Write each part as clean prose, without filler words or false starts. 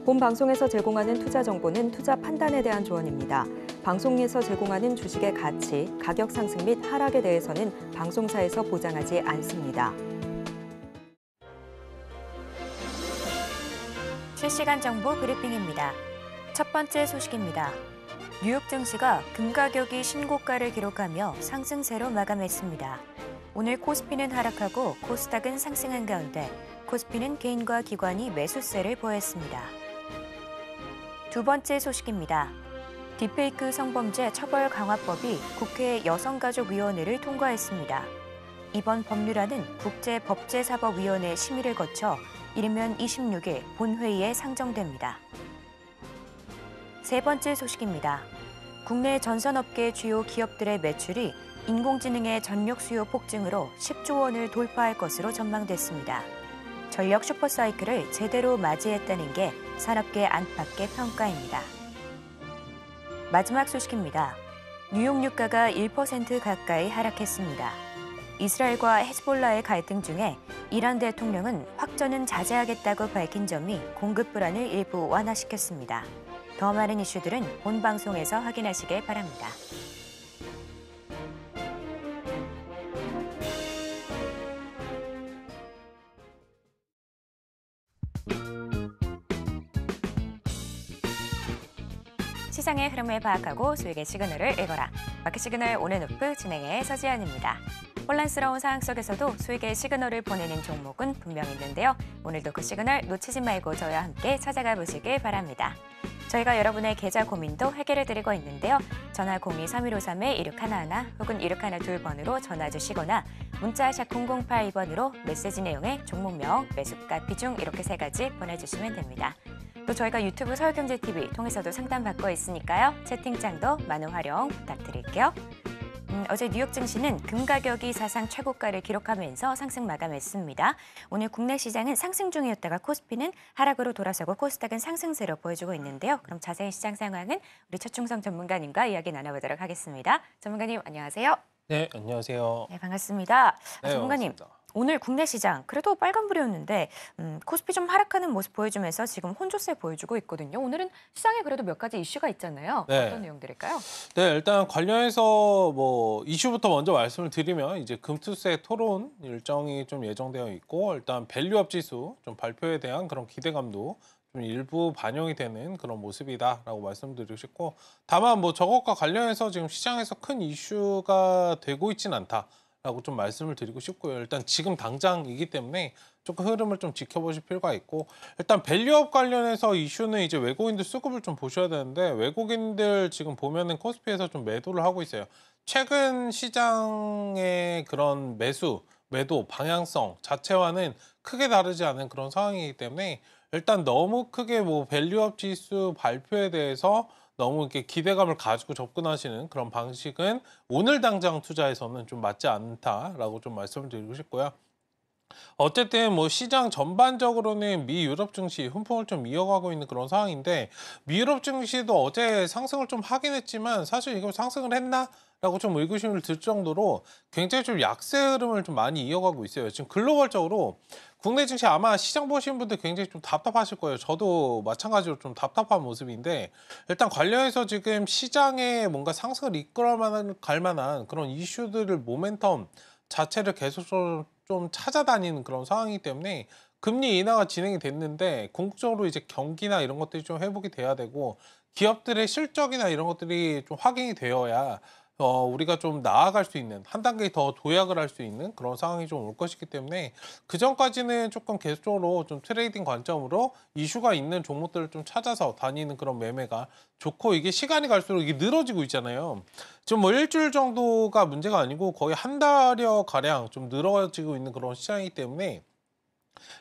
본 방송에서 제공하는 투자 정보는 투자 판단에 대한 조언입니다. 방송에서 제공하는 주식의 가치, 가격 상승 및 하락에 대해서는 방송사에서 보장하지 않습니다. 실시간 정보 브리핑입니다. 첫 번째 소식입니다. 뉴욕 증시가 금 가격이 신고가를 기록하며 상승세로 마감했습니다. 오늘 코스피는 하락하고 코스닥은 상승한 가운데 코스피는 개인과 기관이 매수세를 보였습니다. 두 번째 소식입니다. 딥페이크 성범죄 처벌 강화법이 국회 여성가족위원회를 통과했습니다. 이번 법률안은 국제법제사법위원회 심의를 거쳐 이르면 26일 본회의에 상정됩니다. 세 번째 소식입니다. 국내 전선업계 주요 기업들의 매출이 인공지능의 전력 수요 폭증으로 10조 원을 돌파할 것으로 전망됐습니다. 전력 슈퍼사이클을 제대로 맞이했다는 게 산업계 안팎의 평가입니다. 마지막 소식입니다. 뉴욕 유가가 1% 가까이 하락했습니다. 이스라엘과 헤즈볼라의 갈등 중에 이란 대통령은 확전은 자제하겠다고 밝힌 점이 공급 불안을 일부 완화시켰습니다. 더 많은 이슈들은 본 방송에서 확인하시길 바랍니다. 시장의 흐름을 파악하고 수익의 시그널을 읽어라. 마켓 시그널 온앤오프 진행의 서지연입니다. 혼란스러운 상황 속에서도 수익의 시그널을 보내는 종목은 분명히 있는데요. 오늘도 그 시그널 놓치지 말고 저희와 함께 찾아가 보시길 바랍니다. 저희가 여러분의 계좌 고민도 해결해 드리고 있는데요. 전화 02-3153-1611 혹은 1612번으로 전화 주시거나 문자 샵 0082번으로 메시지 내용에 종목명, 매수가, 비중 이렇게 세 가지 보내주시면 됩니다. 또 저희가 유튜브 서울경제TV 통해서도 상담받고 있으니까요. 채팅창도 많은 활용 부탁드릴게요. 어제 뉴욕 증시는 금 가격이 사상 최고가를 기록하면서 상승 마감했습니다. 오늘 국내 시장은 상승 중이었다가 코스피는 하락으로 돌아서고 코스닥은 상승세로 보여주고 있는데요. 그럼 자세히 시장 상황은 우리 최충성 전문가님과 이야기 나눠보도록 하겠습니다. 전문가님 안녕하세요. 네, 안녕하세요. 네, 반갑습니다. 네, 전문가님. 반갑습니다. 오늘 국내 시장 그래도 빨간불이었는데 코스피 좀 하락하는 모습 보여주면서 지금 혼조세 보여주고 있거든요. 오늘은 시장에 그래도 몇 가지 이슈가 있잖아요. 네. 어떤 내용들일까요? 네, 일단 관련해서 이슈부터 먼저 말씀을 드리면 이제 금투세 토론 일정이 좀 예정되어 있고 일단 밸류업 지수 좀 발표에 대한 그런 기대감도 좀 일부 반영이 되는 그런 모습이다라고 말씀드리고 싶고 다만 저것과 관련해서 지금 시장에서 큰 이슈가 되고 있진 않다. 라고 좀 말씀을 드리고 싶고요. 일단 지금 당장이기 때문에 조금 흐름을 좀 지켜보실 필요가 있고 일단 밸류업 관련해서 이슈는 이제 외국인들 수급을 좀 보셔야 되는데 외국인들 지금 보면은 코스피에서 좀 매도를 하고 있어요. 최근 시장의 그런 매도 방향성 자체와는 크게 다르지 않은 그런 상황이기 때문에 일단 너무 크게 밸류업 지수 발표에 대해서 너무 이렇게 기대감을 가지고 접근하시는 그런 방식은 오늘 당장 투자에서는 좀 맞지 않다라고 좀 말씀을 드리고 싶고요. 어쨌든 시장 전반적으로는 미 유럽 증시 훈풍을 좀 이어가고 있는 그런 상황인데 미 유럽 증시도 어제 상승을 좀 하긴 했지만 사실 이거 상승을 했나? 라고 좀 의구심을 들 정도로 굉장히 좀 약세 흐름을 좀 많이 이어가고 있어요. 지금 글로벌적으로 국내 증시 아마 시장 보시는 분들 굉장히 좀 답답하실 거예요. 저도 마찬가지로 좀 답답한 모습인데 일단 관련해서 지금 시장에 뭔가 상승을 이끌어갈 만한 그런 이슈들을 모멘텀 자체를 계속적으로 좀 찾아다니는 그런 상황이기 때문에 금리 인하가 진행이 됐는데 궁극적으로 이제 경기나 이런 것들이 좀 회복이 돼야 되고 기업들의 실적이나 이런 것들이 좀 확인이 되어야 우리가 좀 나아갈 수 있는 한 단계 더 도약을 할 수 있는 그런 상황이 좀 올 것이기 때문에 그 전까지는 조금 계속적으로 좀 트레이딩 관점으로 이슈가 있는 종목들을 좀 찾아서 다니는 그런 매매가 좋고 이게 시간이 갈수록 이게 늘어지고 있잖아요. 지금 일주일 정도가 문제가 아니고 거의 한 달여 가량 좀 늘어지고 있는 그런 시장이기 때문에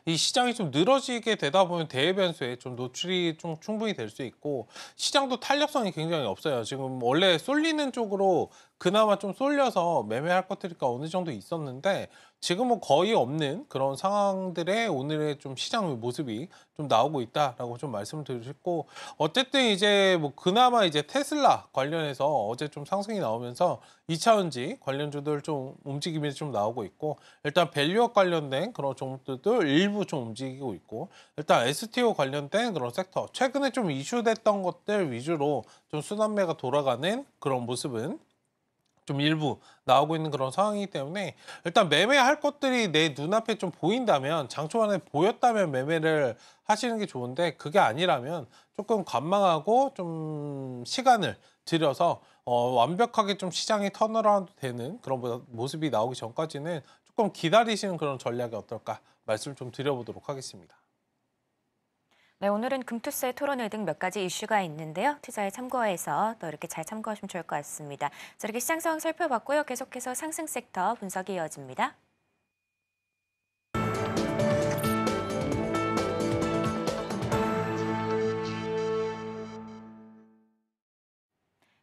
이 시장이 좀 늘어지게 되다 보면 대외 변수에 좀 노출이 좀 충분히 될 수 있고 시장도 탄력성이 굉장히 없어요. 지금 원래 쏠리는 쪽으로 그나마 좀 쏠려서 매매할 것들이 어느 정도 있었는데 지금은 거의 없는 그런 상황들의 오늘의 좀 시장 모습이 좀 나오고 있다라고 좀 말씀을 드리고 싶고 어쨌든 이제 뭐 그나마 이제 테슬라 관련해서 어제 좀 상승이 나오면서 2차전지 관련주들 좀 움직임이 좀 나오고 있고 일단 밸류업 관련된 그런 종목들도 일부 좀 움직이고 있고 일단 STO 관련된 그런 섹터 최근에 좀 이슈됐던 것들 위주로 좀 순환매가 돌아가는 그런 모습은 좀 일부 나오고 있는 그런 상황이기 때문에 일단 매매할 것들이 내 눈앞에 좀 보인다면 장초반에 보였다면 매매를 하시는 게 좋은데 그게 아니라면 조금 관망하고 좀 시간을 들여서 완벽하게 좀 시장이 턴어라운드 되는 그런 모습이 나오기 전까지는 조금 기다리시는 그런 전략이 어떨까 말씀을 좀 드려보도록 하겠습니다. 네, 오늘은 금투세 토론회 등 몇 가지 이슈가 있는데요. 투자에 참고해서 또 이렇게 잘 참고하시면 좋을 것 같습니다. 자, 이렇게 시장 상황 살펴봤고요. 계속해서 상승 섹터 분석이 이어집니다.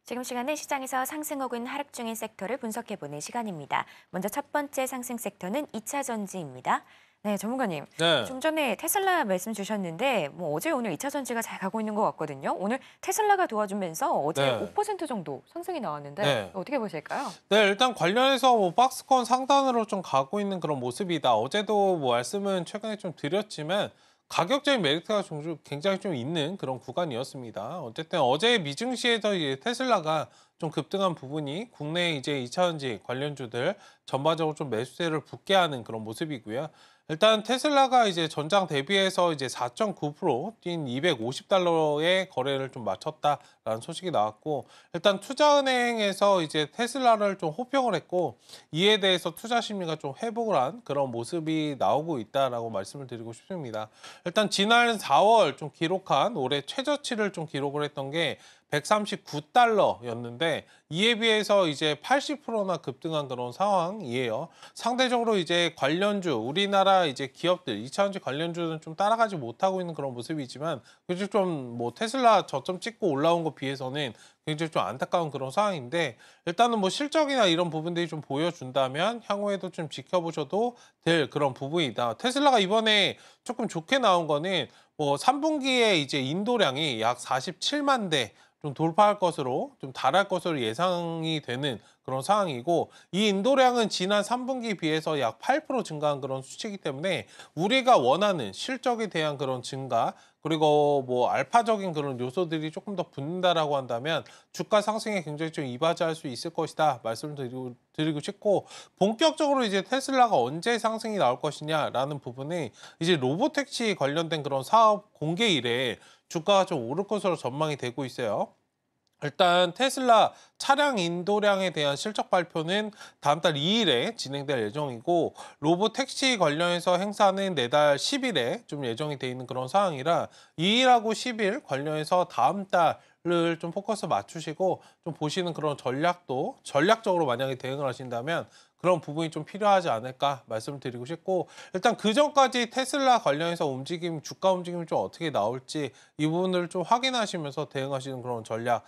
지금 시간은 시장에서 상승 혹은 하락 중인 섹터를 분석해보는 시간입니다. 먼저 첫 번째 상승 섹터는 2차 전지입니다. 네, 전문가님. 네. 좀 전에 테슬라 말씀 주셨는데 뭐 어제 오늘 2차 전지가 잘 가고 있는 것 같거든요. 오늘 테슬라가 도와주면서 어제 네. 5% 정도 상승이 나왔는데 네. 어떻게 보실까요? 네, 일단 관련해서 뭐 박스권 상단으로 좀 가고 있는 그런 모습이다. 어제도 뭐 말씀은 최근에 좀 드렸지만 가격적인 메리트가 굉장히 좀 있는 그런 구간이었습니다. 어쨌든 어제 미증시에서 이제 테슬라가 좀 급등한 부분이 국내 이제 2차전지 관련주들 전반적으로 좀 매수세를 붙게 하는 그런 모습이고요. 일단 테슬라가 이제 전장 대비해서 이제 4.9%뛴 $250의 거래를 좀 마쳤다라는 소식이 나왔고 일단 투자은행에서 이제 테슬라를 좀 호평을 했고 이에 대해서 투자 심리가 좀 회복을 한 그런 모습이 나오고 있다라고 말씀을 드리고 싶습니다. 일단 지난 4월 좀 기록한 올해 최저치를 좀 기록을 했던 게 $139였는데 이에 비해서 이제 80%나 급등한 그런 상황이에요. 상대적으로 이제 관련주 우리나라 이제 기업들 2차전지 관련주는 좀 따라가지 못하고 있는 그런 모습이지만 그래서 좀 뭐 테슬라 저점 찍고 올라온 거 비해서는 굉장히 좀 안타까운 그런 상황인데 일단은 뭐 실적이나 이런 부분들이 좀 보여준다면 향후에도 좀 지켜보셔도 될 그런 부분이다. 테슬라가 이번에 조금 좋게 나온 거는 뭐 3분기에 이제 인도량이 약 47만 대 좀 돌파할 것으로 좀 달할 것으로 예상이 되는 그런 상황이고 이 인도량은 지난 3분기 비해서 약 8% 증가한 그런 수치이기 때문에 우리가 원하는 실적에 대한 그런 증가 그리고 뭐 알파적인 그런 요소들이 조금 더 붙는다라고 한다면 주가 상승에 굉장히 좀 이바지할 수 있을 것이다 말씀을 드리고 싶고 본격적으로 이제 테슬라가 언제 상승이 나올 것이냐라는 부분이 이제 로보택시 관련된 그런 사업 공개 이래 주가가 좀 오를 것으로 전망이 되고 있어요. 일단 테슬라 차량 인도량에 대한 실적 발표는 다음 달 2일에 진행될 예정이고 로보택시 관련해서 행사는 내달 10일에 좀 예정이 돼 있는 그런 상황이라 2일하고 10일 관련해서 다음 달을 좀 포커스 맞추시고 좀 보시는 그런 전략도 전략적으로 만약에 대응을 하신다면 그런 부분이 좀 필요하지 않을까 말씀드리고 싶고 일단 그 전까지 테슬라 관련해서 주가 움직임이 좀 어떻게 나올지 이 부분을 좀 확인하시면서 대응하시는 그런 전략.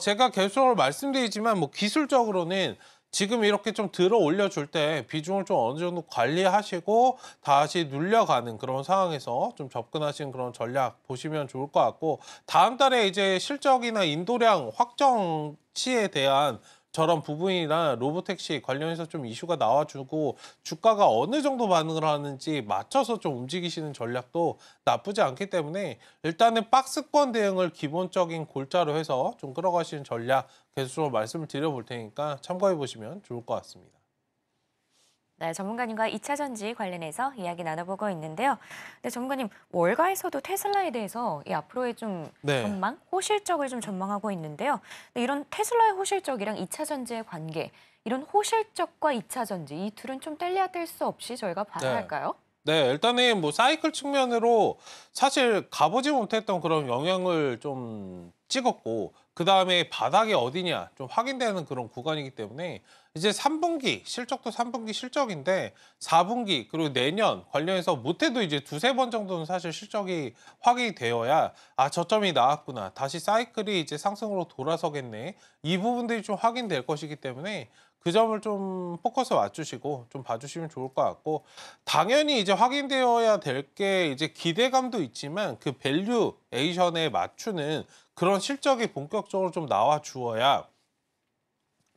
제가 계속적으로 말씀드리지만 뭐 기술적으로는 지금 이렇게 좀 들어 올려줄 때 비중을 좀 어느 정도 관리하시고 다시 눌려가는 그런 상황에서 좀 접근하시는 그런 전략 보시면 좋을 것 같고 다음 달에 이제 실적이나 인도량 확정치에 대한 저런 부분이나 로보택시 관련해서 좀 이슈가 나와주고 주가가 어느 정도 반응을 하는지 맞춰서 좀 움직이시는 전략도 나쁘지 않기 때문에 일단은 박스권 대응을 기본적인 골자로 해서 좀 끌어가시는 전략 계속적으로 말씀을 드려볼 테니까 참고해 보시면 좋을 것 같습니다. 네, 전문가님과 2차 전지 관련해서 이야기 나눠보고 있는데요. 네, 전문가님, 월가에서도 테슬라에 대해서 이 앞으로의 좀 네. 전망, 호실적을 좀 전망하고 있는데요. 네, 이런 테슬라의 호실적이랑 2차 전지의 관계, 이런 호실적과 2차 전지 이 둘은 좀 뗄래야 뗄 수 없이 저희가 봐야 네. 할까요? 네, 일단은 뭐 사이클 측면으로 사실 가보지 못했던 그런 영향을 좀 찍었고, 그 다음에 바닥이 어디냐 좀 확인되는 그런 구간이기 때문에 이제 3분기 실적도 3분기 실적인데 4분기 그리고 내년 관련해서 못해도 이제 두세 번 정도는 사실 실적이 확인이 되어야 아, 저점이 나왔구나. 다시 사이클이 이제 상승으로 돌아서겠네. 이 부분들이 좀 확인될 것이기 때문에 그 점을 좀 포커스 맞추시고 좀 봐주시면 좋을 것 같고, 당연히 이제 확인되어야 될 게 이제 기대감도 있지만 그 밸류에이션에 맞추는 그런 실적이 본격적으로 좀 나와 주어야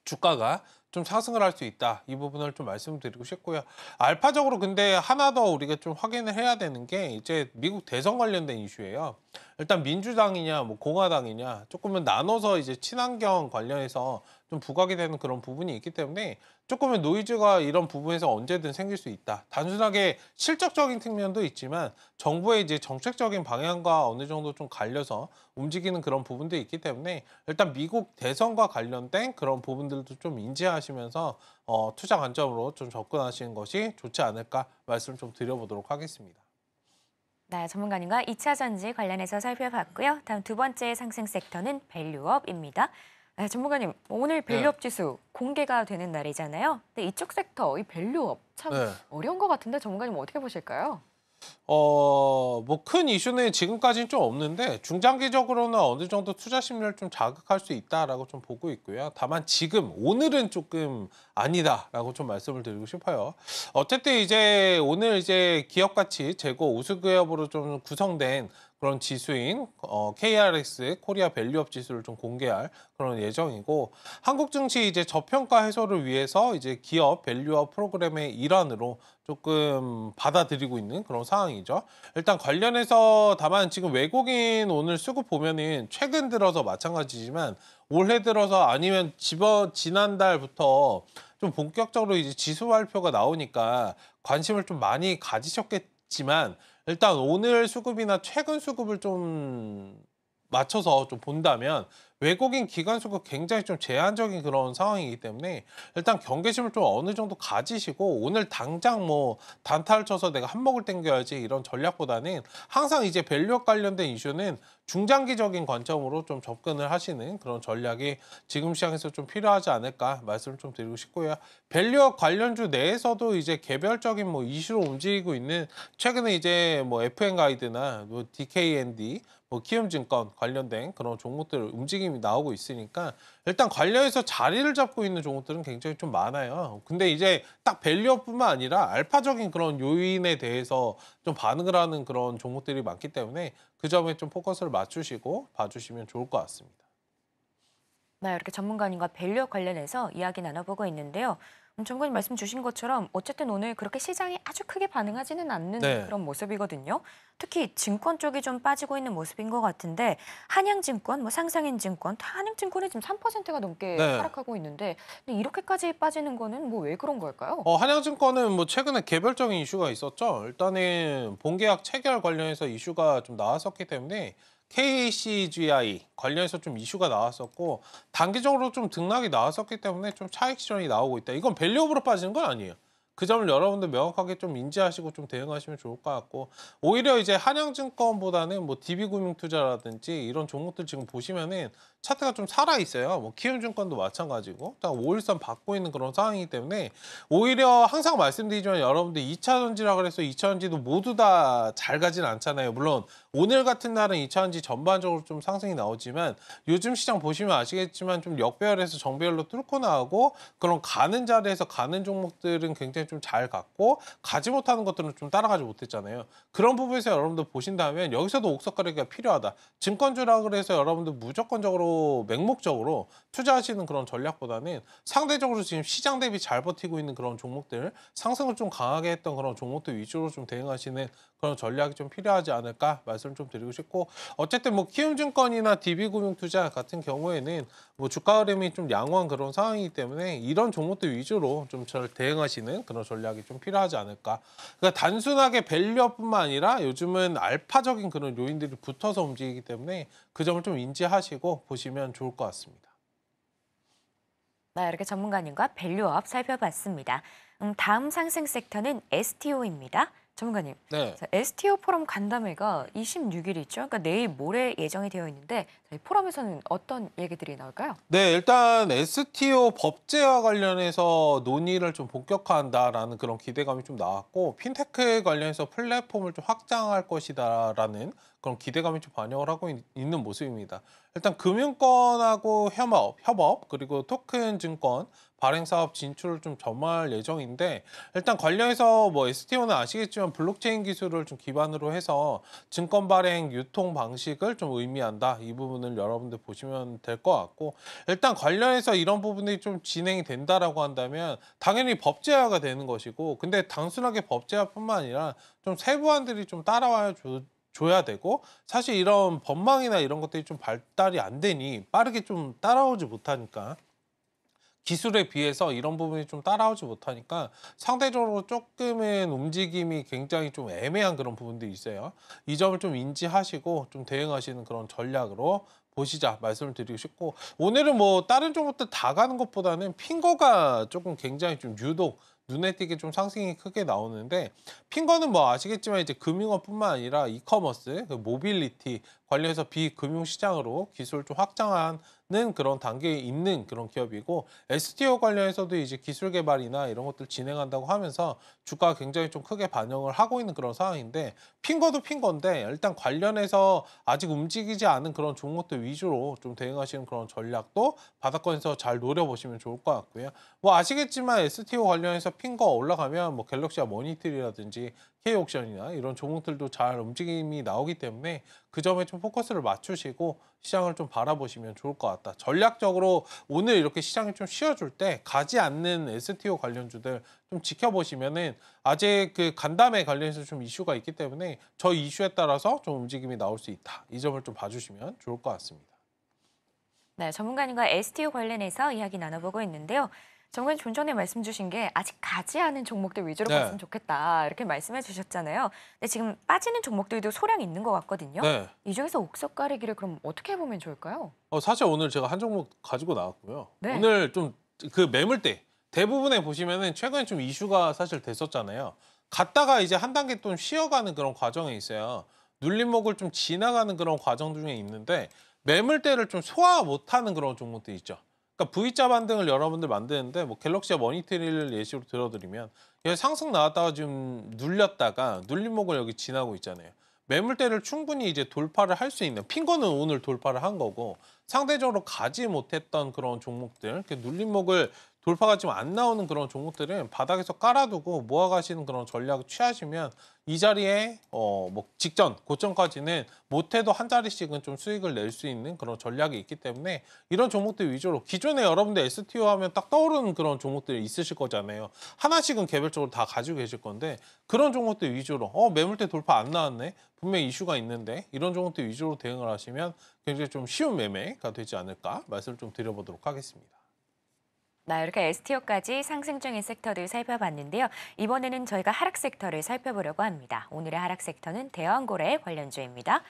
주가가 좀 상승을 할 수 있다. 이 부분을 좀 말씀드리고 싶고요. 알파적으로 근데 하나 더 우리가 좀 확인을 해야 되는 게 이제 미국 대선 관련된 이슈예요. 일단 민주당이냐 뭐 공화당이냐 조금은 나눠서 이제 친환경 관련해서 좀 부각이 되는 그런 부분이 있기 때문에 조금은 노이즈가 이런 부분에서 언제든 생길 수 있다. 단순하게 실적적인 측면도 있지만 정부의 이제 정책적인 방향과 어느 정도 좀 갈려서 움직이는 그런 부분도 있기 때문에 일단 미국 대선과 관련된 그런 부분들도 좀 인지하시면서 투자 관점으로 좀 접근하시는 것이 좋지 않을까 말씀 좀 드려보도록 하겠습니다. 네, 전문가님과 2차 전지 관련해서 살펴봤고요. 다음 두 번째 상승 섹터는 밸류업입니다. 네, 전문가님, 오늘 밸류업 지수 공개가 되는 날이잖아요. 근데 이쪽 섹터, 이 밸류업 참 네. 어려운 것 같은데 전문가님 어떻게 보실까요? 뭐 큰 이슈는 지금까지는 좀 없는데 중장기적으로는 어느 정도 투자 심리를 좀 자극할 수 있다라고 좀 보고 있고요. 다만 지금 오늘은 조금 아니다라고 좀 말씀을 드리고 싶어요. 어쨌든 이제 오늘 이제 기업 가치 재고 우수 기업으로 좀 구성된 그런 지수인 KRX 코리아 밸류업 지수를 좀 공개할 그런 예정이고, 한국 증시 이제 저평가 해소를 위해서 이제 기업 밸류업 프로그램의 일환으로 조금 받아들이고 있는 그런 상황이죠. 일단 관련해서 다만 지금 외국인 오늘 수급 보면은 최근 들어서 마찬가지지만 올해 들어서 아니면 지난달부터 좀 본격적으로 이제 지수 발표가 나오니까 관심을 좀 많이 가지셨겠지만, 일단 오늘 수급이나 최근 수급을 좀 맞춰서 좀 본다면 외국인 기관 수가 굉장히 좀 제한적인 그런 상황이기 때문에 일단 경계심을 좀 어느 정도 가지시고, 오늘 당장 뭐 단타를 쳐서 내가 한몫을 땡겨야지 이런 전략보다는 항상 이제 밸류업 관련된 이슈는 중장기적인 관점으로 좀 접근을 하시는 그런 전략이 지금 시장에서 좀 필요하지 않을까 말씀을 좀 드리고 싶고요. 밸류업 관련주 내에서도 이제 개별적인 뭐 이슈로 움직이고 있는, 최근에 이제 뭐 FN 가이드나 뭐 DKND 뭐 키움증권 관련된 그런 종목들 움직임이 나오고 있으니까 일단 관련해서 자리를 잡고 있는 종목들은 굉장히 좀 많아요. 근데 이제 딱 밸류업뿐만 아니라 알파적인 그런 요인에 대해서 좀 반응을 하는 그런 종목들이 많기 때문에 그 점에 좀 포커스를 맞추시고 봐주시면 좋을 것 같습니다. 네, 이렇게 전문가님과 밸류업 관련해서 이야기 나눠보고 있는데요. 전문가님 말씀 주신 것처럼 어쨌든 오늘 그렇게 시장이 아주 크게 반응하지는 않는 네. 그런 모습이거든요. 특히 증권 쪽이 좀 빠지고 있는 모습인 것 같은데 한양증권, 뭐 상상인증권, 다 한양증권이 지금 3%가 넘게 네. 하락하고 있는데 근데 이렇게까지 빠지는 거는 뭐 왜 그런 걸까요? 한양증권은 뭐 최근에 개별적인 이슈가 있었죠. 일단은 본계약 체결 관련해서 이슈가 좀 나왔었기 때문에 KCGI 관련해서 좀 이슈가 나왔었고, 단기적으로 좀 등락이 나왔었기 때문에 좀 차익 실현이 나오고 있다. 이건 밸류업으로 빠지는 건 아니에요. 그 점을 여러분들 명확하게 좀 인지하시고 좀 대응하시면 좋을 것 같고, 오히려 이제 한양증권보다는 뭐 DB금융투자라든지 이런 종목들 지금 보시면은 차트가 좀 살아 있어요. 뭐 키움증권도 마찬가지고 딱 5일선 받고 있는 그런 상황이기 때문에 오히려 항상 말씀드리지만 여러분들 2차 전지라 그래서 2차 전지도 모두 다 잘 가진 않잖아요. 물론 오늘 같은 날은 2차 전지 전반적으로 좀 상승이 나오지만 요즘 시장 보시면 아시겠지만 좀 역배열에서 정배열로 뚫고 나오고 그런 가는 자리에서 가는 종목들은 굉장히 좀 잘 갔고 가지 못하는 것들은 좀 따라가지 못했잖아요. 그런 부분에서 여러분들 보신다면 여기서도 옥석 가리기가 필요하다. 증권주라 그래서 여러분들 무조건적으로 맹목적으로 투자하시는 그런 전략보다는 상대적으로 지금 시장 대비 잘 버티고 있는 그런 종목들, 상승을 좀 강하게 했던 그런 종목들 위주로 좀 대응하시는 그런 전략이 좀 필요하지 않을까 말씀 좀 드리고 싶고, 어쨌든 뭐 키움증권이나 DB금융투자 같은 경우에는 뭐 주가 흐름이 좀 양호한 그런 상황이기 때문에 이런 종목들 위주로 좀 잘 대응하시는 그런 전략이 좀 필요하지 않을까. 그러니까 단순하게 밸류업뿐만 아니라 요즘은 알파적인 그런 요인들이 붙어서 움직이기 때문에 그 점을 좀 인지하시고 보시면 좋을 것 같습니다. 네, 이렇게 전문가님과 밸류업 살펴봤습니다. 다음 상승 섹터는 STO입니다. 전문가님, 네. 자, STO 포럼 간담회가 26일 있죠. 그러니까 내일 모레 예정이 되어 있는데 저희 포럼에서는 어떤 얘기들이 나올까요? 네, 일단 STO 법제화 관련해서 논의를 좀 본격화한다라는 그런 기대감이 좀 나왔고, 핀테크에 관련해서 플랫폼을 좀 확장할 것이다라는 그런 기대감이 좀 반영을 하고 있는 모습입니다. 일단 금융권하고 협업, 그리고 토큰 증권 발행 사업 진출을 좀 점할 예정인데, 일단 관련해서 뭐 STO는 아시겠지만 블록체인 기술을 좀 기반으로 해서 증권 발행 유통 방식을 좀 의미한다. 이 부분을 여러분들 보시면 될 것 같고, 일단 관련해서 이런 부분이 좀 진행이 된다라고 한다면 당연히 법제화가 되는 것이고, 근데 단순하게 법제화뿐만 아니라 좀 세부안들이 좀 따라와 줘야 되고, 사실 이런 법망이나 이런 것들이 좀 발달이 안 되니 빠르게 좀 따라오지 못하니까, 기술에 비해서 이런 부분이 좀 따라오지 못하니까 상대적으로 조금은 움직임이 굉장히 좀 애매한 그런 부분들이 있어요. 이 점을 좀 인지하시고 좀 대응하시는 그런 전략으로 보시자 말씀을 드리고 싶고, 오늘은 뭐 다른 종목들 다 가는 것보다는 핑거가 조금 굉장히 좀 유독 눈에 띄게 좀 상승이 크게 나오는데, 핑거는 뭐 아시겠지만 이제 금융업뿐만 아니라 이커머스, 그 모빌리티 관련해서 비금융 시장으로 기술을 좀 확장하는 그런 단계에 있는 그런 기업이고, STO 관련해서도 이제 기술 개발이나 이런 것들 진행한다고 하면서 주가가 굉장히 좀 크게 반영을 하고 있는 그런 상황인데, 핑거도 핑거인데 일단 관련해서 아직 움직이지 않은 그런 종목들 위주로 좀 대응하시는 그런 전략도 바닥권에서 잘 노려보시면 좋을 것 같고요. 뭐 아시겠지만 STO 관련해서 핑거 올라가면 뭐 갤럭시와 머니트리라든지 K옥션이나 이런 종목들도 잘 움직임이 나오기 때문에 그 점에 좀 포커스를 맞추시고 시장을 좀 바라보시면 좋을 것 같다. 전략적으로 오늘 이렇게 시장이 좀 쉬어줄 때 가지 않는 STO 관련주들 좀 지켜보시면은, 아직 그 간담회 관련해서 좀 이슈가 있기 때문에 저 이슈에 따라서 좀 움직임이 나올 수 있다. 이 점을 좀 봐주시면 좋을 것 같습니다. 네, 전문가님과 STO 관련해서 이야기 나눠보고 있는데요. 전문가님 좀 전에 말씀 주신 게 아직 가지 않은 종목들 위주로 네. 봤으면 좋겠다 이렇게 말씀해 주셨잖아요. 근데 지금 빠지는 종목들도 소량 있는 것 같거든요. 네. 이 중에서 옥석 가리기를 그럼 어떻게 보면 좋을까요? 사실 오늘 제가 한 종목 가지고 나왔고요. 네. 오늘 좀 그 매물대 대부분에 보시면은 최근에 좀 이슈가 사실 됐었잖아요. 갔다가 이제 한 단계 좀 쉬어가는 그런 과정에 있어요. 눌림목을 좀 지나가는 그런 과정 중에 있는데, 매물대를 좀 소화 못하는 그런 종목들 있죠. 그러니까 V자 반등을 여러분들 만드는데, 뭐 갤럭시와 머니트리를 예시로 들어드리면 여기 상승 나왔다가 지금 눌렸다가 눌림목을 여기 지나고 있잖아요. 매물대를 충분히 이제 돌파를 할 수 있는, 핑거는 오늘 돌파를 한 거고, 상대적으로 가지 못했던 그런 종목들, 눌림목을 돌파가 지금 안 나오는 그런 종목들은 바닥에서 깔아두고 모아가시는 그런 전략을 취하시면 이 자리에 뭐 직전 고점까지는 못해도 한 자리씩은 좀 수익을 낼 수 있는 그런 전략이 있기 때문에, 이런 종목들 위주로 기존에 여러분들 STO 하면 딱 떠오르는 그런 종목들이 있으실 거잖아요. 하나씩은 개별적으로 다 가지고 계실 건데, 그런 종목들 위주로 매물대 돌파 안 나왔네, 분명히 이슈가 있는데, 이런 종목들 위주로 대응을 하시면 굉장히 좀 쉬운 매매가 되지 않을까 말씀을 좀 드려보도록 하겠습니다. 네, 이렇게 STO까지 상승 중인 섹터들 살펴봤는데요. 이번에는 저희가 하락 섹터를 살펴보려고 합니다. 오늘의 하락 섹터는 대왕고래 관련주입니다.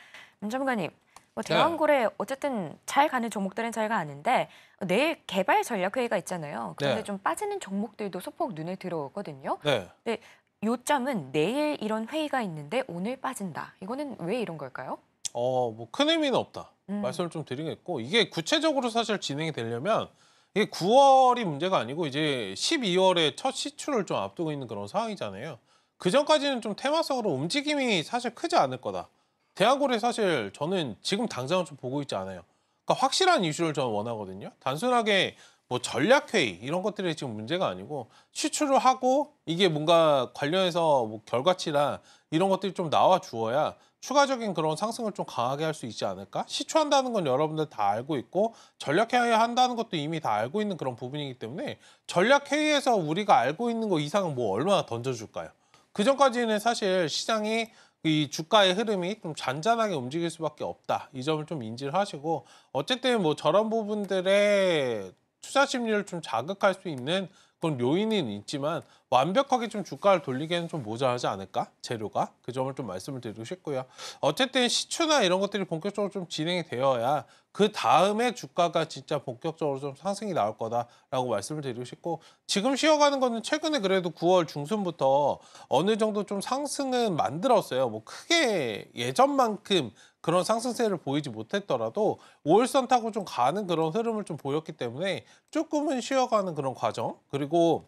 전문가님, 뭐 대왕고래 어쨌든 잘 가는 종목들은 잘 가는데 내일 개발 전략 회의가 있잖아요. 그런데 네. 좀 빠지는 종목들도 소폭 눈에 들어오거든요. 네. 근데 요점은 내일 이런 회의가 있는데 오늘 빠진다. 이거는 왜 이런 걸까요? 뭐 큰 의미는 없다 말씀을 좀 드리겠고, 이게 구체적으로 사실 진행이 되려면 이게 9월이 문제가 아니고 이제 12월에 첫 시출을 좀 앞두고 있는 그런 상황이잖아요. 그 전까지는 좀 테마성으로 움직임이 사실 크지 않을 거다. 대왕고래 사실 저는 지금 당장은 좀 보고 있지 않아요. 그러니까 확실한 이슈를 저는 원하거든요. 단순하게 뭐 전략회의 이런 것들이 지금 문제가 아니고, 시출을 하고 이게 뭔가 관련해서 뭐 결과치나 이런 것들이 좀 나와 주어야 추가적인 그런 상승을 좀 강하게 할 수 있지 않을까? 시추한다는 건 여러분들 다 알고 있고, 전략회의 한다는 것도 이미 다 알고 있는 그런 부분이기 때문에, 전략회의에서 우리가 알고 있는 거 이상은 뭐 얼마나 던져줄까요? 그 전까지는 사실 시장이 이 주가의 흐름이 좀 잔잔하게 움직일 수밖에 없다. 이 점을 좀 인지를 하시고, 어쨌든 뭐 저런 부분들의 투자 심리를 좀 자극할 수 있는 그런 요인은 있지만 완벽하게 좀 주가를 돌리기에는 좀 모자라지 않을까? 재료가? 그 점을 좀 말씀을 드리고 싶고요. 어쨌든 시추나 이런 것들이 본격적으로 좀 진행이 되어야 그 다음에 주가가 진짜 본격적으로 좀 상승이 나올 거다라고 말씀을 드리고 싶고 지금 쉬어가는 거는 최근에 그래도 9월 중순부터 어느 정도 좀 상승은 만들었어요. 뭐 크게 예전만큼 그런 상승세를 보이지 못했더라도 5일선 타고 좀 가는 그런 흐름을 좀 보였기 때문에 조금은 쉬어가는 그런 과정 그리고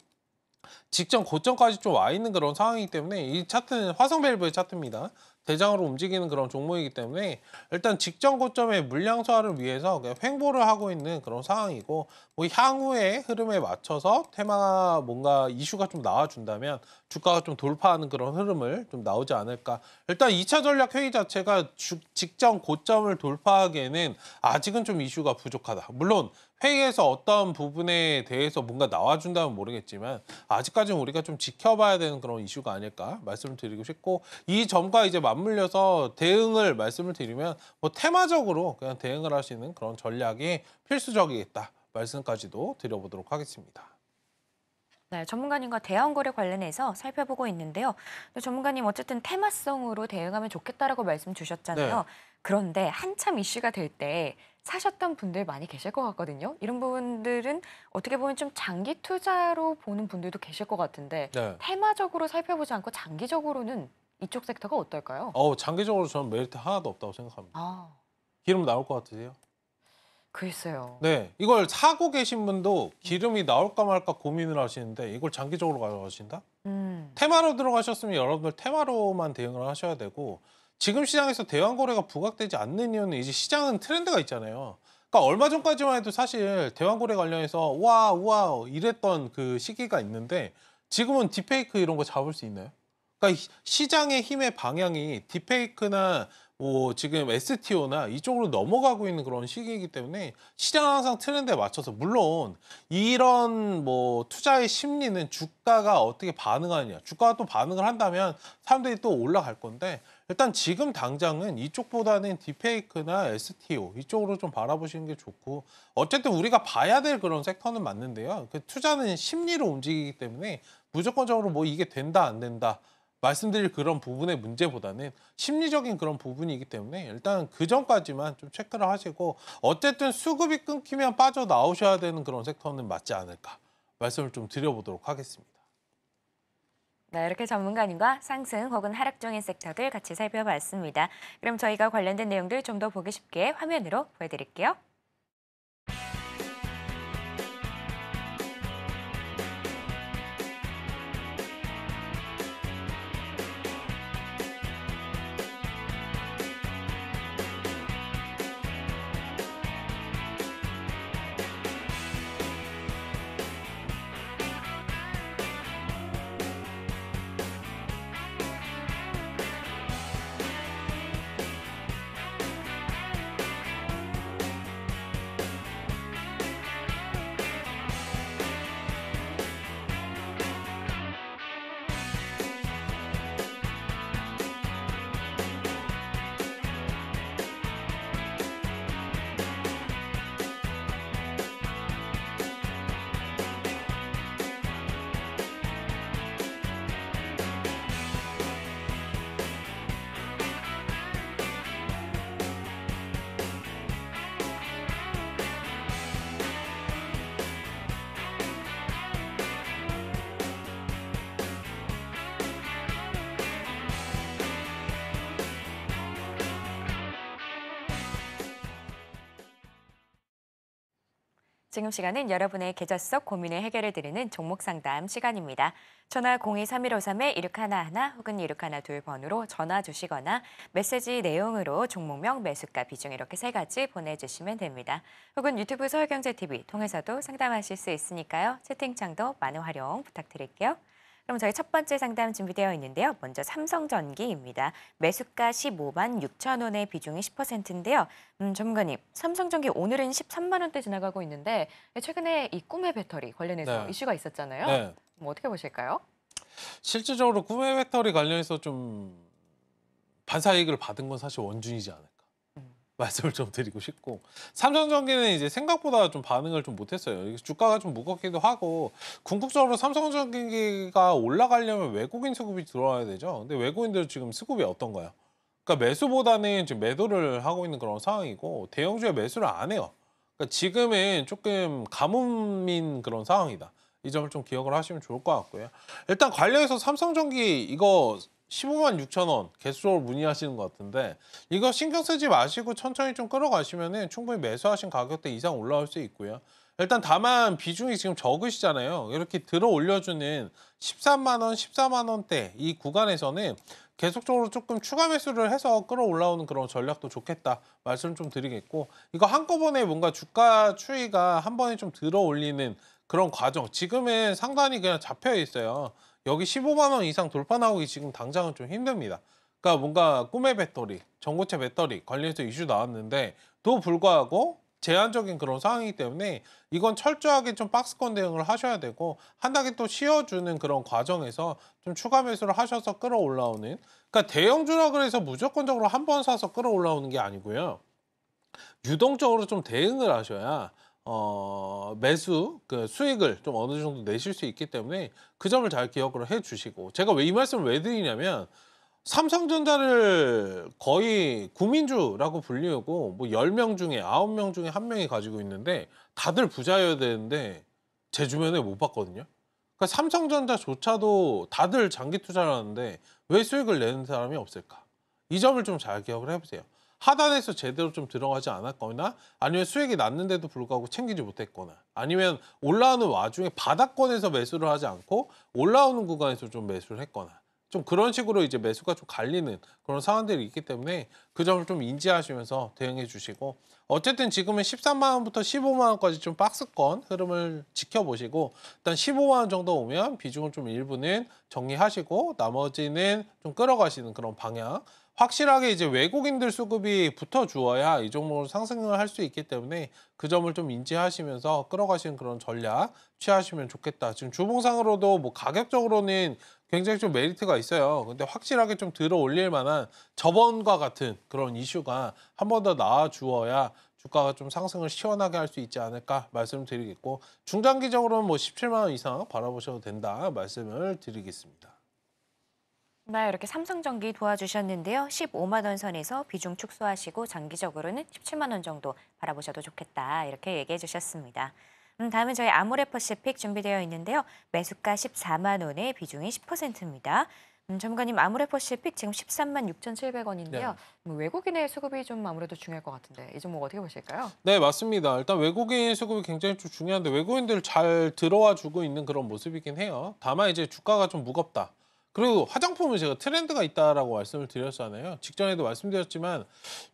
직전 고점까지 좀 와 있는 그런 상황이기 때문에 이 차트는 화성밸브의 차트입니다. 대장으로 움직이는 그런 종목이기 때문에 일단 직전 고점의 물량 소화를 위해서 그냥 횡보를 하고 있는 그런 상황이고 뭐 향후의 흐름에 맞춰서 테마가 뭔가 이슈가 좀 나와준다면 주가가 좀 돌파하는 그런 흐름을 좀 나오지 않을까. 일단 2차 전략 회의 자체가 직전 고점을 돌파하기에는 아직은 좀 이슈가 부족하다. 물론 회의에서 어떤 부분에 대해서 뭔가 나와준다면 모르겠지만 아직까지는 우리가 좀 지켜봐야 되는 그런 이슈가 아닐까 말씀을 드리고 싶고 이 점과 이제 맞물려서 대응을 말씀을 드리면 뭐 테마적으로 그냥 대응을 할 수 있는 그런 전략이 필수적이겠다 말씀까지도 드려보도록 하겠습니다. 네, 전문가님과 대형거래 관련해서 살펴보고 있는데요. 근데 전문가님 어쨌든 테마성으로 대응하면 좋겠다라고 말씀 주셨잖아요. 네. 그런데 한참 이슈가 될 때 사셨던 분들 많이 계실 것 같거든요. 이런 분들은 어떻게 보면 좀 장기 투자로 보는 분들도 계실 것 같은데 네. 테마적으로 살펴보지 않고 장기적으로는 이쪽 섹터가 어떨까요? 장기적으로 저는 메리트 하나도 없다고 생각합니다. 아, 기름 나올 것 같으세요? 글쎄요. 네, 이걸 사고 계신 분도 기름이 나올까 말까 고민을 하시는데 이걸 장기적으로 가져가신다? 테마로 들어가셨으면 여러분들 테마로만 대응을 하셔야 되고 지금 시장에서 대환 거래가 부각되지 않는 이유는 이제 시장은 트렌드가 있잖아요. 그러니까 얼마 전까지만 해도 사실 대환 거래 관련해서 우와 우와 이랬던 그 시기가 있는데 지금은 딥페이크 이런 거 잡을 수 있나요? 그러니까 시장의 힘의 방향이 딥페이크나 뭐 지금 STO나 이쪽으로 넘어가고 있는 그런 시기이기 때문에 시장은 항상 트렌드에 맞춰서 물론 이런 뭐 투자의 심리는 주가가 어떻게 반응하느냐 주가가 또 반응을 한다면 사람들이 또 올라갈 건데 일단 지금 당장은 이쪽보다는 딥페이크나 STO 이쪽으로 좀 바라보시는 게 좋고 어쨌든 우리가 봐야 될 그런 섹터는 맞는데요. 그 투자는 심리로 움직이기 때문에 무조건적으로 뭐 이게 된다 안 된다 말씀드릴 그런 부분의 문제보다는 심리적인 그런 부분이기 때문에 일단 그 전까지만 좀 체크를 하시고 어쨌든 수급이 끊기면 빠져나오셔야 되는 그런 섹터는 맞지 않을까 말씀을 좀 드려보도록 하겠습니다. 네, 이렇게 전문가님과 상승 혹은 하락 중인 섹터들 같이 살펴봤습니다. 그럼 저희가 관련된 내용들 좀 더 보기 쉽게 화면으로 보여드릴게요. 지금 시간은 여러분의 계좌 속 고민을 해결해 드리는 종목 상담 시간입니다. 전화 023153-1611 혹은 1612 번으로 전화 주시거나 메시지 내용으로 종목명, 매수가, 비중 이렇게 세 가지 보내주시면 됩니다. 혹은 유튜브 서울경제TV 통해서도 상담하실 수 있으니까요. 채팅창도 많은 활용 부탁드릴게요. 그럼 저희 첫 번째 상담 준비되어 있는데요. 먼저 삼성전기입니다. 매수가 15만 6천 원의 비중이 10%인데요. 전문가님, 삼성전기 오늘은 13만 원대 지나가고 있는데 최근에 이 꿈의 배터리 관련해서 네. 이슈가 있었잖아요. 네. 뭐 어떻게 보실까요? 실질적으로 꿈의 배터리 관련해서 좀 반사이익을 받은 건 사실 원준이지 않을까. 말씀을 좀 드리고 싶고, 삼성전기는 이제 생각보다 좀 반응을 좀 못했어요. 주가가 좀 무겁기도 하고, 궁극적으로 삼성전기가 올라가려면 외국인 수급이 들어와야 되죠. 근데 외국인들 지금 수급이 어떤가요? 그러니까 매수보다는 지금 매도를 하고 있는 그런 상황이고, 대형주에 매수를 안 해요. 그러니까 지금은 조금 가뭄인 그런 상황이다. 이 점을 좀 기억을 하시면 좋을 것 같고요. 일단 관련해서 삼성전기 이거 15만 6천 원 계속적으로 문의하시는 것 같은데, 이거 신경 쓰지 마시고 천천히 좀 끌어가시면은 충분히 매수하신 가격대 이상 올라올 수 있고요. 일단 다만 비중이 지금 적으시잖아요. 이렇게 들어 올려주는 13만 원, 14만 원대 이 구간에서는 계속적으로 조금 추가 매수를 해서 끌어올라오는 그런 전략도 좋겠다 말씀 좀 드리겠고, 이거 한꺼번에 뭔가 주가 추이가 한 번에 좀 들어 올리는 그런 과정, 지금은 상단이 그냥 잡혀 있어요. 여기 15만 원 이상 돌파 나오기 지금 당장은 좀 힘듭니다. 그러니까 뭔가 꿈의 배터리, 전고체 배터리 관련해서 이슈 나왔는데 또 불구하고 제한적인 그런 상황이기 때문에 이건 철저하게 좀 박스권 대응을 하셔야 되고, 한 단계 또 쉬어주는 그런 과정에서 좀 추가 매수를 하셔서 끌어올라오는, 그러니까 대형주라 그래서 무조건적으로 한 번 사서 끌어올라오는 게 아니고요. 유동적으로 좀 대응을 하셔야 매수 그 수익을 좀 어느 정도 내실 수 있기 때문에 그 점을 잘 기억을 해 주시고, 제가 왜 이 말씀을 왜 드리냐면, 삼성전자를 거의 구민주라고 불리우고 뭐 10명 중에 9명 중에 1명이 가지고 있는데 다들 부자여야 되는데 제 주변에 못 봤거든요. 그러니까 삼성전자조차도 다들 장기 투자를 하는데 왜 수익을 내는 사람이 없을까? 이 점을 좀 잘 기억을 해보세요. 하단에서 제대로 좀 들어가지 않았거나, 아니면 수익이 났는데도 불구하고 챙기지 못했거나, 아니면 올라오는 와중에 바닥권에서 매수를 하지 않고 올라오는 구간에서 좀 매수를 했거나, 좀 그런 식으로 이제 매수가 좀 갈리는 그런 상황들이 있기 때문에 그 점을 좀 인지하시면서 대응해 주시고, 어쨌든 지금은 13만 원부터 15만 원까지 좀 박스권 흐름을 지켜보시고, 일단 15만 원 정도 오면 비중을 좀 일부는 정리하시고 나머지는 좀 끌어가시는 그런 방향, 확실하게 이제 외국인들 수급이 붙어주어야 이 종목을 상승을 할 수 있기 때문에 그 점을 좀 인지하시면서 끌어가시는 그런 전략 취하시면 좋겠다. 지금 주봉상으로도 뭐 가격적으로는 굉장히 좀 메리트가 있어요. 근데 확실하게 좀 들어 올릴 만한 저번과 같은 그런 이슈가 한 번 더 나와 주어야 주가가 좀 상승을 시원하게 할 수 있지 않을까 말씀드리겠고, 중장기적으로는 뭐 17만 원 이상 바라보셔도 된다 말씀을 드리겠습니다. 네, 이렇게 삼성전기 도와주셨는데요. 15만 원 선에서 비중 축소하시고 장기적으로는 17만 원 정도 바라보셔도 좋겠다. 이렇게 얘기해 주셨습니다. 다음은 저희 아모레퍼시픽 준비되어 있는데요. 매수가 14만 원에 비중이 10%입니다. 전문가님, 아모레퍼시픽 지금 13만 6,700원인데요. 외국인의 수급이 좀 아무래도 중요할 것 같은데 이 종목 어떻게 보실까요? 네, 맞습니다. 일단 외국인 수급이 굉장히 좀 중요한데 외국인들 잘 들어와 주고 있는 그런 모습이긴 해요. 다만 이제 주가가 좀 무겁다. 그리고 화장품은 제가 트렌드가 있다라고 말씀을 드렸잖아요. 직전에도 말씀드렸지만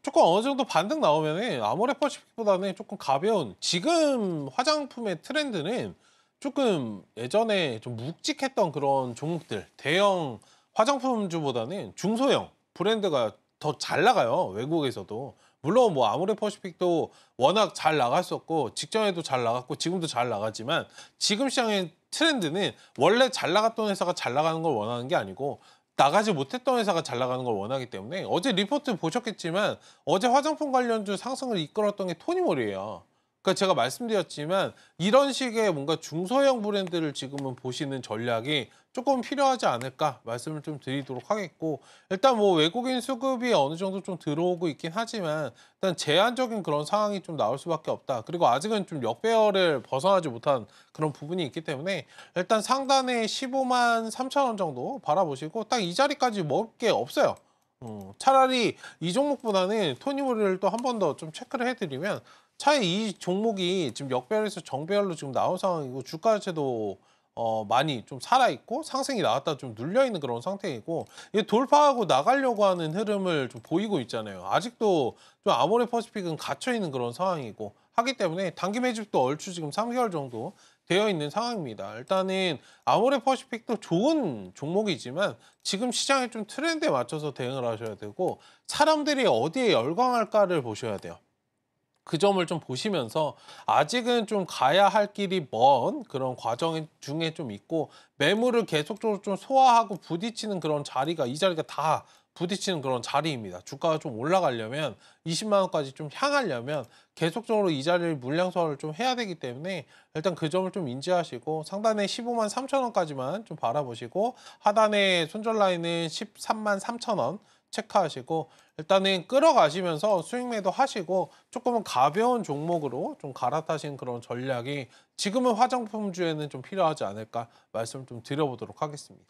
조금 어느 정도 반등 나오면은 아모레퍼시픽보다는 조금 가벼운, 지금 화장품의 트렌드는 조금 예전에 좀 묵직했던 그런 종목들, 대형 화장품주보다는 중소형 브랜드가 더 잘 나가요. 외국에서도. 물론 뭐 아모레퍼시픽도 워낙 잘 나갔었고 직전에도 잘 나갔고 지금도 잘 나가지만, 지금 시장의 트렌드는 원래 잘 나갔던 회사가 잘 나가는 걸 원하는 게 아니고 나가지 못했던 회사가 잘 나가는 걸 원하기 때문에, 어제 리포트 보셨겠지만 어제 화장품 관련주 상승을 이끌었던 게 토니모리예요. 그러니까 제가 말씀드렸지만 이런 식의 뭔가 중소형 브랜드를 지금은 보시는 전략이 조금 필요하지 않을까 말씀을 좀 드리도록 하겠고, 일단 뭐 외국인 수급이 어느 정도 좀 들어오고 있긴 하지만 일단 제한적인 그런 상황이 좀 나올 수밖에 없다. 그리고 아직은 좀 역배열을 벗어나지 못한 그런 부분이 있기 때문에 일단 상단에 15만 3천 원 정도 바라보시고, 딱 이 자리까지 먹을 게 없어요. 차라리 이 종목보다는 토니모리를 또 한 번 더 좀 체크를 해드리면, 차라리 이 종목이 지금 역배열에서 정배열로 지금 나온 상황이고 주가 자체도 많이 좀 살아있고 상승이 나왔다 좀 눌려있는 그런 상태이고, 이게 돌파하고 나가려고 하는 흐름을 좀 보이고 있잖아요. 아직도 좀 아모레퍼시픽은 갇혀있는 그런 상황이고 하기 때문에 단기 매집도 얼추 지금 3개월 정도 되어 있는 상황입니다. 일단은 아모레퍼시픽도 좋은 종목이지만 지금 시장의 좀 트렌드에 맞춰서 대응을 하셔야 되고, 사람들이 어디에 열광할까를 보셔야 돼요. 그 점을 좀 보시면서 아직은 좀 가야 할 길이 먼 그런 과정 중에 좀 있고, 매물을 계속적으로 좀 소화하고 부딪히는 그런 자리가, 이 자리가 다 부딪히는 그런 자리입니다. 주가가 좀 올라가려면 20만 원까지 좀 향하려면 계속적으로 이 자리를 물량 소화를 좀 해야 되기 때문에 일단 그 점을 좀 인지하시고 상단에 15만 3천 원까지만 좀 바라보시고 하단에 손절 라인은 13만 3천 원 체크하시고 일단은 끌어가시면서 수익 매도 하시고 조금은 가벼운 종목으로 좀 갈아타신 그런 전략이 지금은 화장품주에는 좀 필요하지 않을까 말씀 좀 드려보도록 하겠습니다.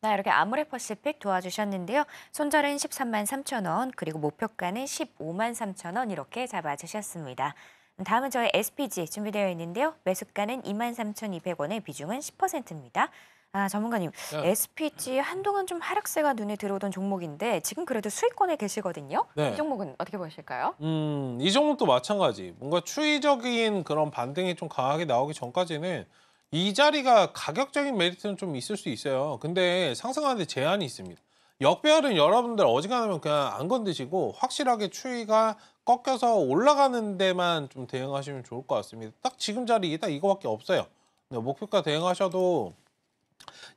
네, 이렇게 아모레퍼시픽 도와주셨는데요. 손절은 13만 3천 원, 그리고 목표가는 15만 3천 원 이렇게 잡아주셨습니다. 다음은 저희 SPG 준비되어 있는데요. 매수가는 23,200원에 비중은 10%입니다. 전문가님, 네. SPG 한동안 좀 하락세가 눈에 들어오던 종목인데 지금 그래도 수익권에 계시거든요. 네. 이 종목은 어떻게 보실까요? 이 종목도 마찬가지. 뭔가 추이적인 그런 반등이 좀 강하게 나오기 전까지는 이 자리가 가격적인 메리트는 좀 있을 수 있어요. 근데 상승하는데 제한이 있습니다. 역배열은 여러분들 어지간하면 그냥 안 건드시고 확실하게 추이가 꺾여서 올라가는 데만 좀 대응하시면 좋을 것 같습니다. 딱 지금 자리 딱 이거밖에 없어요. 목표가 대응하셔도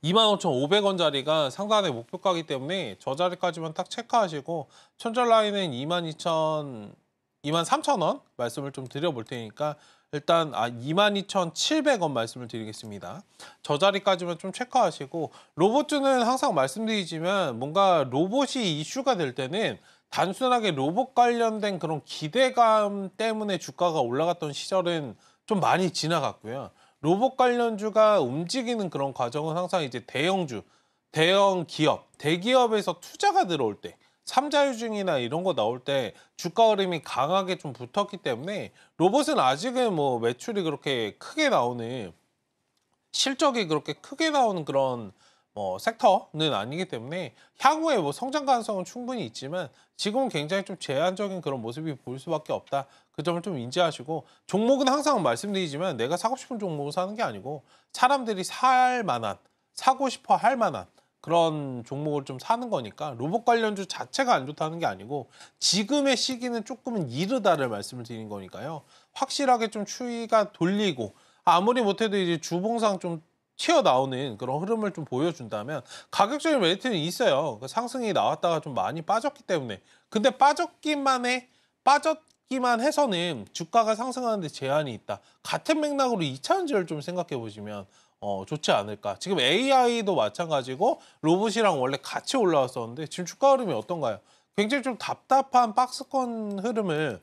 25,500원짜리가 상단의 목표가이기 때문에 저 자리까지만 딱 체크하시고 손절 라인은 23,000원 말씀을 좀 드려볼 테니까 일단 22,700원 말씀을 드리겠습니다. 저 자리까지만 좀 체크하시고 로봇주는 항상 말씀드리지만 뭔가 로봇이 이슈가 될 때는 단순하게 로봇 관련된 그런 기대감 때문에 주가가 올라갔던 시절은 좀 많이 지나갔고요. 로봇 관련주가 움직이는 그런 과정은 항상 이제 대형주, 대형 기업, 대기업에서 투자가 들어올 때, 삼자유증이나 이런 거 나올 때 주가 흐름이 강하게 좀 붙었기 때문에 로봇은 아직은 뭐 매출이 그렇게 크게 나오는 실적이 그렇게 크게 나오는 그런 섹터는 아니기 때문에 향후에 뭐 성장 가능성은 충분히 있지만 지금은 굉장히 좀 제한적인 그런 모습이 보일 수밖에 없다. 그 점을 좀 인지하시고 종목은 항상 말씀드리지만 내가 사고 싶은 종목을 사는 게 아니고 사람들이 살 만한, 사고 싶어 할 만한 그런 종목을 좀 사는 거니까 로봇 관련주 자체가 안 좋다는 게 아니고 지금의 시기는 조금은 이르다를 말씀을 드린 거니까요. 확실하게 좀 추이가 돌리고 아무리 못해도 이제 주봉상 좀 튀어나오는 그런 흐름을 좀 보여준다면 가격적인 메리트는 있어요. 상승이 나왔다가 좀 많이 빠졌기 때문에. 근데 빠졌기만 해서는 주가가 상승하는데 제한이 있다. 같은 맥락으로 2차전지를 좀 생각해 보시면 좋지 않을까. 지금 AI도 마찬가지고 로봇이랑 원래 같이 올라왔었는데 지금 주가 흐름이 어떤가요? 굉장히 좀 답답한 박스권 흐름을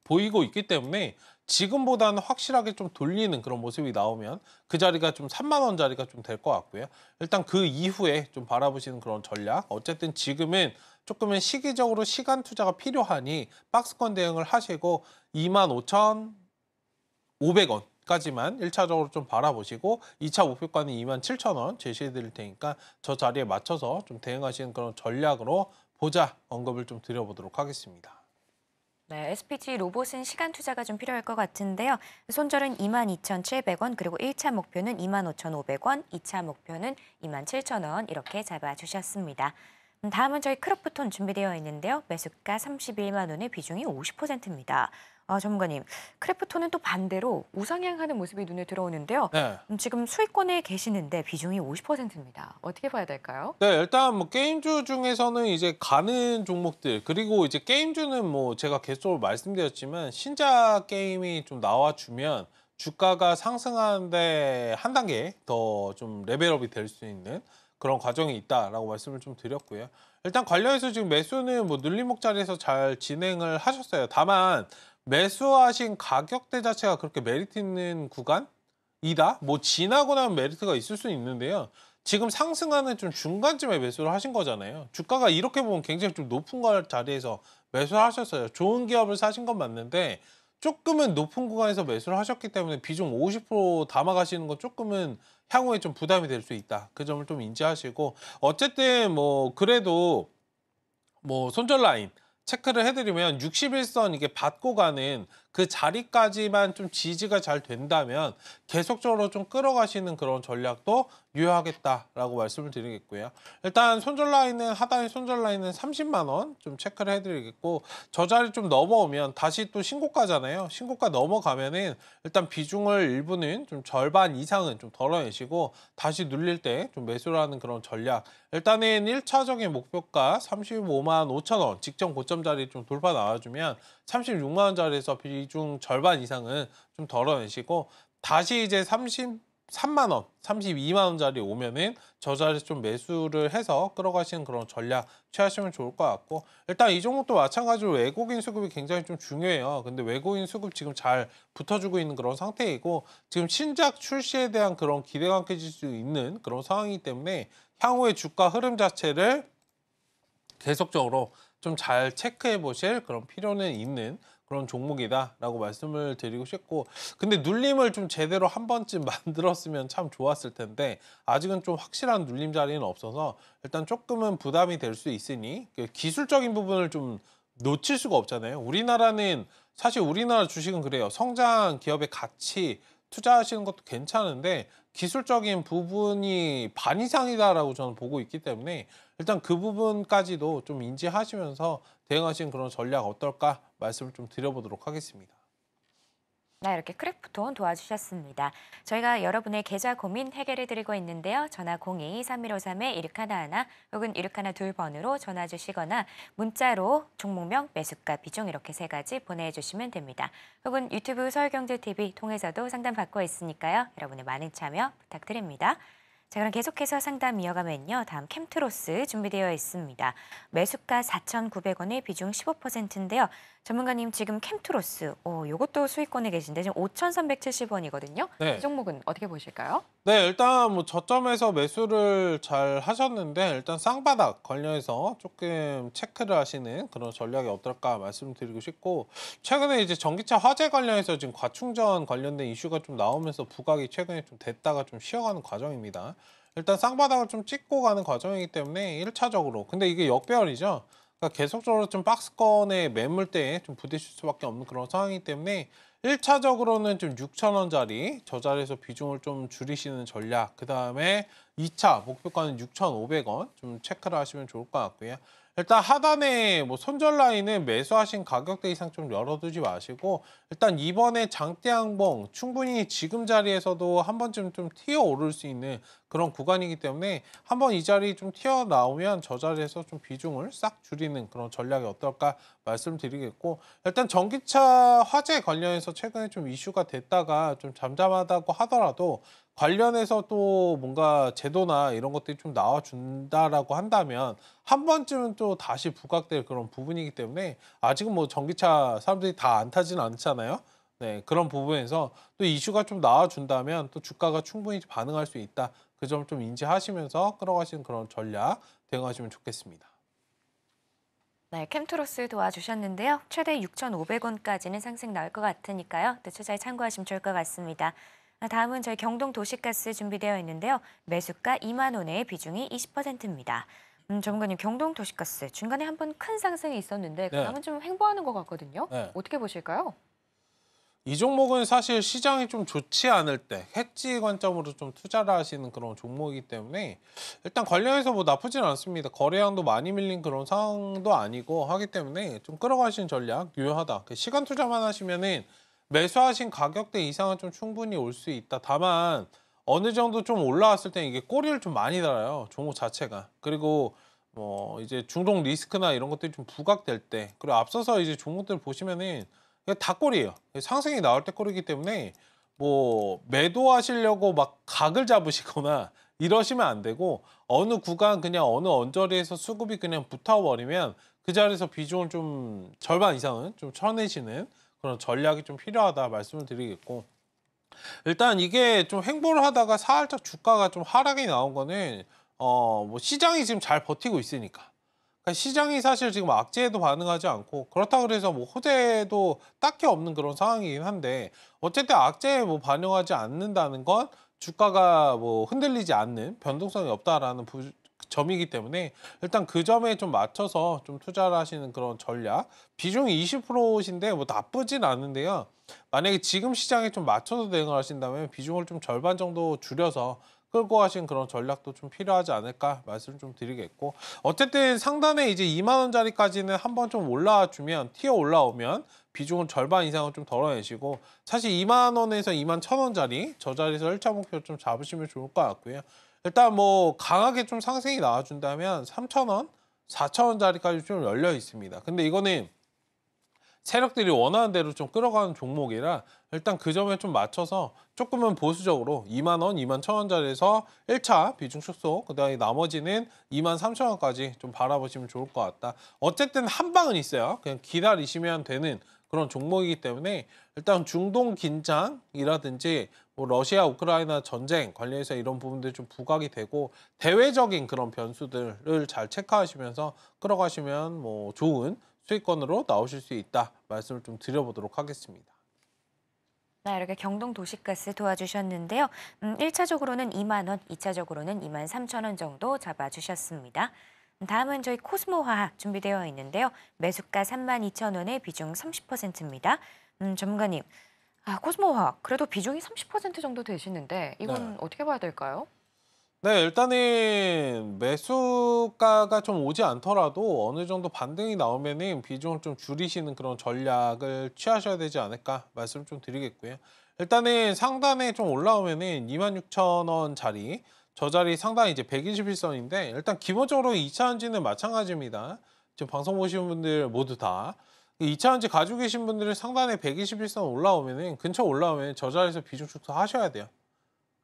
보이고 있기 때문에 지금보다는 확실하게 좀 돌리는 그런 모습이 나오면 그 자리가 좀 3만 원짜리가 좀 될 것 같고요. 일단 그 이후에 좀 바라보시는 그런 전략. 어쨌든 지금은 조금은 시기적으로 시간 투자가 필요하니 박스권 대응을 하시고 25,500원까지만 1차적으로 좀 바라보시고 2차 목표가는 27,000원 제시해 드릴 테니까 저 자리에 맞춰서 좀 대응하시는 그런 전략으로 보자 언급을 좀 드려보도록 하겠습니다. 네, SPG 로봇은 시간 투자가 좀 필요할 것 같은데요. 손절은 22,700원, 그리고 1차 목표는 25,500원, 2차 목표는 27,000원 이렇게 잡아주셨습니다. 다음은 저희 크로프톤 준비되어 있는데요. 매수가 31만 원의 비중이 50%입니다. 전문가님, 크래프톤은 또 반대로 우상향하는 모습이 눈에 들어오는데요. 네. 지금 수익권에 계시는데 비중이 50%입니다. 어떻게 봐야 될까요? 네, 일단 뭐 게임주 중에서는 이제 가는 종목들 그리고 이제 게임주는 뭐 제가 계속 말씀드렸지만 신작 게임이 좀 나와주면 주가가 상승하는데 한 단계 더 좀 레벨업이 될 수 있는 그런 과정이 있다라고 말씀을 좀 드렸고요. 일단 관련해서 지금 매수는 뭐 눌림목 자리에서 잘 진행을 하셨어요. 다만 매수하신 가격대 자체가 그렇게 메리트 있는 구간이다? 뭐 지나고 나면 메리트가 있을 수는 있는데요. 지금 상승하는 좀 중간쯤에 매수를 하신 거잖아요. 주가가 이렇게 보면 굉장히 좀 높은 자리에서 매수를 하셨어요. 좋은 기업을 사신 건 맞는데 조금은 높은 구간에서 매수를 하셨기 때문에 비중 50% 담아가시는 건 조금은 향후에 좀 부담이 될 수 있다. 그 점을 좀 인지하시고 어쨌든 뭐 그래도 뭐 손절 라인 체크를 해드리면 61선 이게 받고 가는 그 자리까지만 좀 지지가 잘 된다면 계속적으로 좀 끌어가시는 그런 전략도 유효하겠다라고 말씀을 드리겠고요. 일단 손절 라인은 하단의 손절 라인은 30만 원 좀 체크를 해드리겠고 저 자리 좀 넘어오면 다시 또 신고가잖아요. 신고가 넘어가면은 일단 비중을 일부는 좀 절반 이상은 좀 덜어내시고 다시 눌릴 때 좀 매수를 하는 그런 전략. 일단은 1차적인 목표가 35만 5천 원 직전 고점 자리 좀 돌파 나와주면 36만 원 자리에서 비중 절반 이상은 좀 덜어내시고 다시 이제 33만 원, 32만 원짜리 오면은 저 자리에서 좀 매수를 해서 끌어가시는 그런 전략 취하시면 좋을 것 같고 일단 이 종목도 마찬가지로 외국인 수급이 굉장히 좀 중요해요. 근데 외국인 수급 지금 잘 붙어주고 있는 그런 상태이고 지금 신작 출시에 대한 그런 기대감 깨질 수 있는 그런 상황이기 때문에 향후의 주가 흐름 자체를 계속적으로 좀 잘 체크해 보실 그런 필요는 있는 그런 종목이다라고 말씀을 드리고 싶고 근데 눌림을 좀 제대로 한 번쯤 만들었으면 참 좋았을 텐데 아직은 좀 확실한 눌림 자리는 없어서 일단 조금은 부담이 될 수 있으니 기술적인 부분을 좀 놓칠 수가 없잖아요. 우리나라는 사실 우리나라 주식은 그래요. 성장 기업의 가치 투자하시는 것도 괜찮은데 기술적인 부분이 반 이상이다라고 저는 보고 있기 때문에 일단 그 부분까지도 좀 인지하시면서 대응하시는 그런 전략 어떨까 말씀을 좀 드려보도록 하겠습니다. 네, 이렇게 크래프톤 도와주셨습니다. 저희가 여러분의 계좌 고민 해결해드리고 있는데요. 전화 02-3153-1611 혹은 1612번으로 전화 주시거나 문자로 종목명, 매수가, 비중 이렇게 세 가지 보내주시면 됩니다. 혹은 유튜브 서울경제TV 통해서도 상담받고 있으니까요. 여러분의 많은 참여 부탁드립니다. 자, 그럼 계속해서 상담 이어가면요. 다음 캠트로스 준비되어 있습니다. 매수가 4,900원에 비중 15%인데요. 전문가님 지금 캠트로스, 요것도 수익권에 계신데 지금 5,370원이거든요. 네. 이 종목은 어떻게 보실까요? 네, 일단 뭐 저점에서 매수를 잘 하셨는데 일단 쌍바닥 관련해서 조금 체크를 하시는 그런 전략이 어떨까 말씀드리고 싶고 최근에 이제 전기차 화재 관련해서 지금 과충전 관련된 이슈가 좀 나오면서 부각이 최근에 좀 됐다가 좀 쉬어가는 과정입니다. 일단 쌍바닥을 좀 찍고 가는 과정이기 때문에 1차적으로 근데 이게 역배열이죠. 그러니까 계속적으로 좀 박스권의 매물대에 좀 부딪힐 수밖에 없는 그런 상황이기 때문에 1차적으로는 좀 6,000원짜리 저 자리에서 비중을 좀 줄이시는 전략 그 다음에 2차 목표가는 6,500원 좀 체크를 하시면 좋을 것 같고요. 일단 하단에 뭐 손절 라인은 매수하신 가격대 이상 좀 열어두지 마시고 일단 이번에 장대 양봉 충분히 지금 자리에서도 한 번쯤 좀 튀어 오를 수 있는 그런 구간이기 때문에 한번 이 자리 좀 튀어나오면 저 자리에서 좀 비중을 싹 줄이는 그런 전략이 어떨까 말씀드리겠고 일단 전기차 화재 관련해서 최근에 좀 이슈가 됐다가 좀 잠잠하다고 하더라도 관련해서 또 뭔가 제도나 이런 것들이 좀 나와준다라고 한다면 한 번쯤은 또 다시 부각될 그런 부분이기 때문에 아직은 뭐 전기차 사람들이 다 안 타지는 않잖아요. 네, 그런 부분에서 또 이슈가 좀 나와준다면 또 주가가 충분히 반응할 수 있다. 그 점 좀 인지하시면서 끌어가시는 그런 전략 대응하시면 좋겠습니다. 네, 캠트로스 도와주셨는데요. 최대 6,500원까지는 상승 나올 것 같으니까요. 또 투자에 참고하시면 좋을 것 같습니다. 다음은 저희 경동 도시가스 준비되어 있는데요. 매수가 2만 원에 비중이 20%입니다. 전문가님, 경동 도시가스 중간에 한번 큰 상승이 있었는데 네. 그다음은 좀 횡보하는 것 같거든요. 네. 어떻게 보실까요? 이 종목은 사실 시장이 좀 좋지 않을 때 해지 관점으로 좀 투자를 하시는 그런 종목이기 때문에 일단 관련해서 뭐 나쁘진 않습니다. 거래량도 많이 밀린 그런 상황도 아니고 하기 때문에 좀 끌어가시는 전략 유효하다. 시간 투자만 하시면은 매수하신 가격대 이상은 좀 충분히 올 수 있다. 다만 어느 정도 좀 올라왔을 때 이게 꼬리를 좀 많이 달아요. 종목 자체가. 그리고 뭐 이제 중동 리스크나 이런 것들이 좀 부각될 때 그리고 앞서서 이제 종목들 보시면은 다 꼴이에요. 상승이 나올 때 꼴이기 때문에 뭐 매도하시려고 막 각을 잡으시거나 이러시면 안 되고 어느 구간 그냥 어느 언저리에서 수급이 그냥 붙어버리면 그 자리에서 비중을 좀 절반 이상은 좀 쳐내시는 그런 전략이 좀 필요하다 말씀을 드리겠고 일단 이게 좀 횡보를 하다가 살짝 주가가 좀 하락이 나온 거는 뭐 시장이 지금 잘 버티고 있으니까 그러니까 시장이 사실 지금 악재에도 반응하지 않고 그렇다 그래서 뭐 호재도 딱히 없는 그런 상황이긴 한데 어쨌든 악재에 뭐 반영하지 않는다는 건 주가가 뭐 흔들리지 않는 변동성이 없다라는 점이기 때문에 일단 그 점에 좀 맞춰서 좀 투자를 하시는 그런 전략. 비중이 20%인데 뭐 나쁘진 않은데요. 만약에 지금 시장에 좀 맞춰서 대응을 하신다면 비중을 좀 절반 정도 줄여서 끌고 가신 그런 전략도 좀 필요하지 않을까 말씀 좀 드리겠고, 어쨌든 상단에 이제 2만 원짜리까지는 한번 좀 올라주면, 튀어 올라오면 비중은 절반 이상은 좀 덜어내시고, 사실 2만 원에서 2만 1,000원짜리 저 자리에서 1차 목표 좀 잡으시면 좋을 것 같고요. 일단 뭐 강하게 좀 상승이 나와준다면 3,000원, 4,000원짜리까지 좀 열려 있습니다. 근데 이거는 세력들이 원하는 대로 좀 끌어가는 종목이라 일단 그 점에 좀 맞춰서 조금은 보수적으로 2만 원, 2만 1,000원짜리에서 1차 비중 축소, 그다음에 나머지는 2만 3,000원까지 좀 바라보시면 좋을 것 같다. 어쨌든 한 방은 있어요. 그냥 기다리시면 되는 그런 종목이기 때문에 일단 중동 긴장이라든지 뭐 러시아 우크라이나 전쟁 관련해서 이런 부분들이 좀 부각이 되고, 대외적인 그런 변수들을 잘 체크하시면서 끌어가시면 뭐 좋은 수익권으로 나오실 수 있다 말씀을 좀 드려보도록 하겠습니다. 네, 이렇게 경동 도시가스 도와주셨는데요. 1차적으로는 2만 원, 2차적으로는 2만 3천 원 정도 잡아주셨습니다. 다음은 저희 코스모화학 준비되어 있는데요. 매수가 32,000원에 비중 30%입니다. 전문가님, 코스모화학 그래도 비중이 30% 정도 되시는데 이건 네. 어떻게 봐야 될까요? 네, 일단은 매수가가 좀 오지 않더라도 어느 정도 반등이 나오면은 비중을 좀 줄이시는 그런 전략을 취하셔야 되지 않을까 말씀 좀 드리겠고요. 일단은 상단에 좀 올라오면은 26,000원짜리 저 자리 상단이 이제 121선인데, 일단 기본적으로 2차전지는 마찬가지입니다. 지금 방송 보시는 분들 모두 다 2차전지 가지고 계신 분들은 상단에 121선 올라오면은, 근처 올라오면 저 자리에서 비중 축소 하셔야 돼요.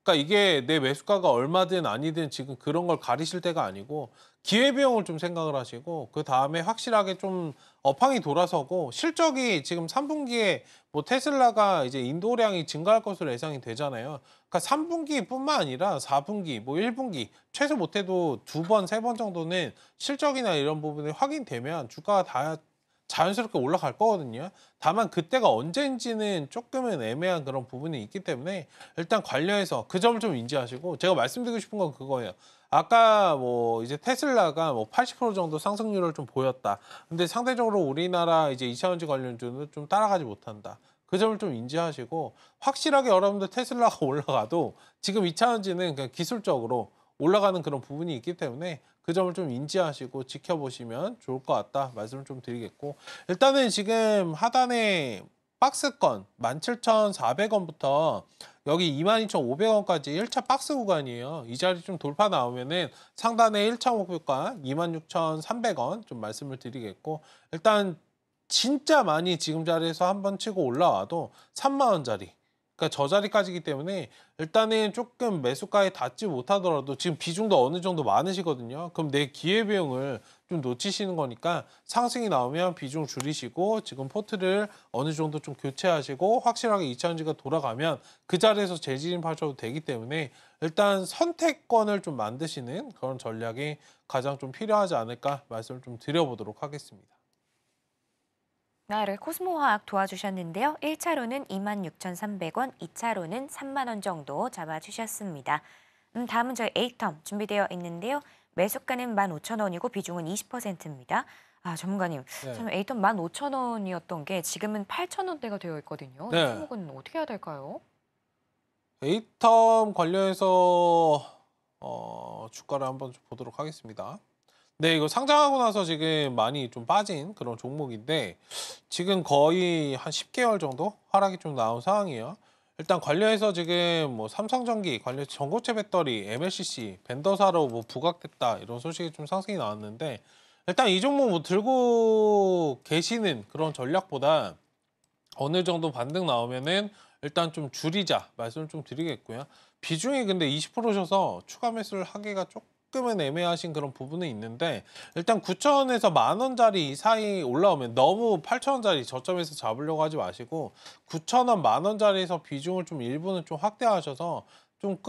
그러니까 이게 내 매수가가 얼마든 아니든 지금 그런 걸 가리실 때가 아니고 기회비용을 좀 생각을 하시고, 그 다음에 확실하게 좀 업황이 돌아서고 실적이 지금 3분기에 뭐 테슬라가 이제 인도량이 증가할 것으로 예상이 되잖아요. 그러니까 3분기뿐만 아니라 4분기, 뭐 1분기 최소 못해도 2번, 3번 정도는 실적이나 이런 부분이 확인되면 주가가 다 자연스럽게 올라갈 거거든요. 다만 그때가 언제인지는 조금은 애매한 그런 부분이 있기 때문에 일단 관련해서 그 점을 좀 인지하시고, 제가 말씀드리고 싶은 건 그거예요. 아까 뭐 이제 테슬라가 뭐 80% 정도 상승률을 좀 보였다. 근데 상대적으로 우리나라 이제 2차전지 관련주는 좀 따라가지 못한다. 그 점을 좀 인지하시고, 확실하게 여러분들 테슬라가 올라가도 지금 2차전지는 그냥 기술적으로 올라가는 그런 부분이 있기 때문에 그 점을 좀 인지하시고 지켜보시면 좋을 것 같다 말씀을 좀 드리겠고, 일단은 지금 하단에 박스권 17,400원부터 여기 22,500원까지 1차 박스 구간이에요. 이 자리 좀 돌파 나오면은 상단에 1차 목표가 26,300원 좀 말씀을 드리겠고, 일단 진짜 많이 지금 자리에서 한번 치고 올라와도 3만 원짜리, 그러니까 저 자리까지기 때문에 일단은 조금 매수가에 닿지 못하더라도 지금 비중도 어느 정도 많으시거든요. 그럼 내 기회비용을 좀 놓치시는 거니까 상승이 나오면 비중 줄이시고 지금 포트를 어느 정도 좀 교체하시고 확실하게 2차전지가 돌아가면 그 자리에서 재진입하셔도 되기 때문에 일단 선택권을 좀 만드시는 그런 전략이 가장 좀 필요하지 않을까 말씀을 좀 드려보도록 하겠습니다. 이렇게 코스모화학 도와주셨는데요. 1차로는 26,300원, 2차로는 3만 원 정도 잡아주셨습니다. 다음은 저희 에이텀 준비되어 있는데요. 매수가는 15,000원이고 비중은 20%입니다. 전문가님, 네. 참 에이텀 15,000원이었던 게 지금은 8,000원대가 되어 있거든요. 이 네. 종목은 어떻게 해야 될까요? 에이텀 관련해서 주가를 한번 좀 보도록 하겠습니다. 네, 이거 상장하고 나서 지금 많이 좀 빠진 그런 종목인데 지금 거의 한 10개월 정도 하락이 좀 나온 상황이에요. 일단 관련해서 지금 뭐 삼성전기 관련 전고체 배터리, MLCC, 벤더사로 뭐 부각됐다 이런 소식이 좀 상승이 나왔는데, 일단 이 종목 뭐 들고 계시는 그런 전략보다 어느 정도 반등 나오면은 일단 좀 줄이자 말씀을 좀 드리겠고요. 비중이 근데 20%셔서 추가 매수를 하기가 조금은 애매하신 그런 부분은 있는데, 일단 9,000원에서 10,000원짜리 사이 올라오면 너무 8,000원짜리 저점에서 잡으려고 하지 마시고 9,000원, 10,000원짜리에서 비중을 좀 일부는 좀 확대하셔서 좀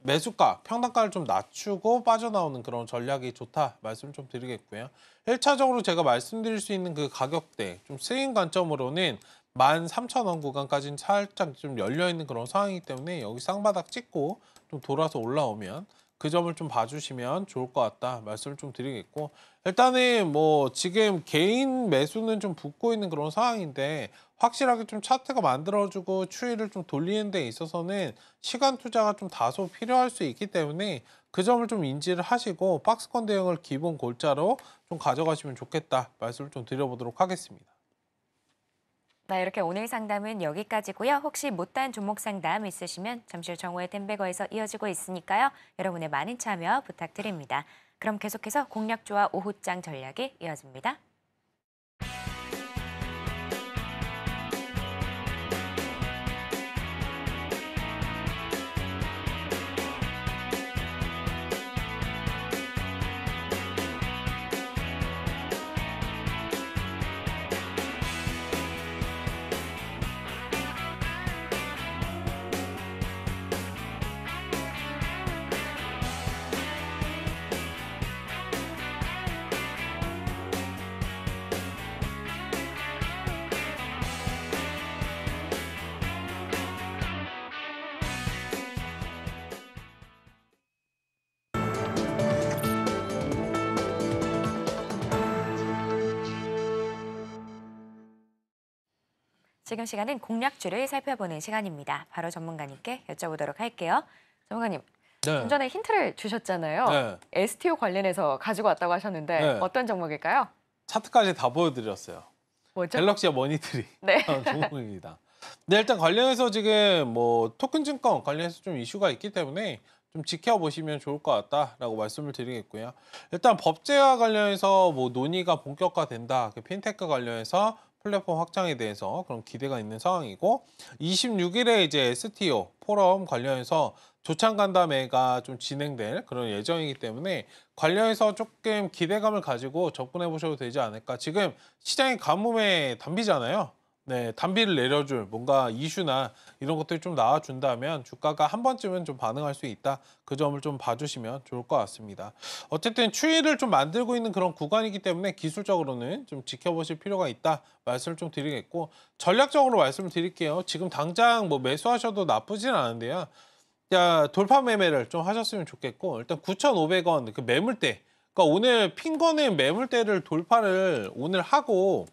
매수가, 평단가를 좀 낮추고 빠져나오는 그런 전략이 좋다 말씀 좀 드리겠고요. 1차적으로 제가 말씀드릴 수 있는 그 가격대 좀 스윙 관점으로는 13,000원 구간까지는 살짝 좀 열려있는 그런 상황이기 때문에 여기 쌍바닥 찍고 좀 돌아서 올라오면 그 점을 좀 봐주시면 좋을 것 같다 말씀을 좀 드리겠고, 일단은 뭐 지금 개인 매수는 좀 붙고 있는 그런 상황인데 확실하게 좀 차트가 만들어주고 추이를 좀 돌리는 데 있어서는 시간 투자가 좀 다소 필요할 수 있기 때문에 그 점을 좀 인지를 하시고 박스권 대응을 기본 골자로 좀 가져가시면 좋겠다 말씀을 좀 드려보도록 하겠습니다. 네, 이렇게 오늘 상담은 여기까지고요. 혹시 못다한 종목 상담 있으시면 잠시 후 정오의 템베거에서 이어지고 있으니까요. 여러분의 많은 참여 부탁드립니다. 그럼 계속해서 공략주와 오후장 전략이 이어집니다. 지금 시간은 공략주를 살펴보는 시간입니다. 바로 전문가님께 여쭤보도록 할게요. 전문가님, 네. 좀 전에 힌트를 주셨잖아요. 네. STO 관련해서 가지고 왔다고 하셨는데 네. 어떤 종목일까요? 차트까지 다 보여드렸어요. 뭐죠? 갤럭시와 머니트리 네. 종목입니다. 네, 일단 관련해서 지금 뭐 토큰 증권 관련해서 좀 이슈가 있기 때문에 좀 지켜보시면 좋을 것 같다라고 말씀을 드리겠고요. 일단 법제화 관련해서 뭐 논의가 본격화된다. 핀테크 관련해서 플랫폼 확장에 대해서 그런 기대가 있는 상황이고, 26일에 이제 STO 포럼 관련해서 조창간담회가 좀 진행될 그런 예정이기 때문에 관련해서 조금 기대감을 가지고 접근해 보셔도 되지 않을까. 지금 시장이 가뭄에 담비잖아요. 네, 단비를 내려줄 뭔가 이슈나 이런 것들이 좀 나와준다면 주가가 한 번쯤은 좀 반응할 수 있다. 그 점을 좀 봐주시면 좋을 것 같습니다. 어쨌든 추이를 좀 만들고 있는 그런 구간이기 때문에 기술적으로는 좀 지켜보실 필요가 있다. 말씀을 좀 드리겠고, 전략적으로 말씀을 드릴게요. 지금 당장 뭐 매수하셔도 나쁘진 않은데요. 자, 돌파 매매를 좀 하셨으면 좋겠고, 일단 9,500원 그 매물대. 그러니까 오늘 핀 거는 매물대를 돌파를 오늘 하고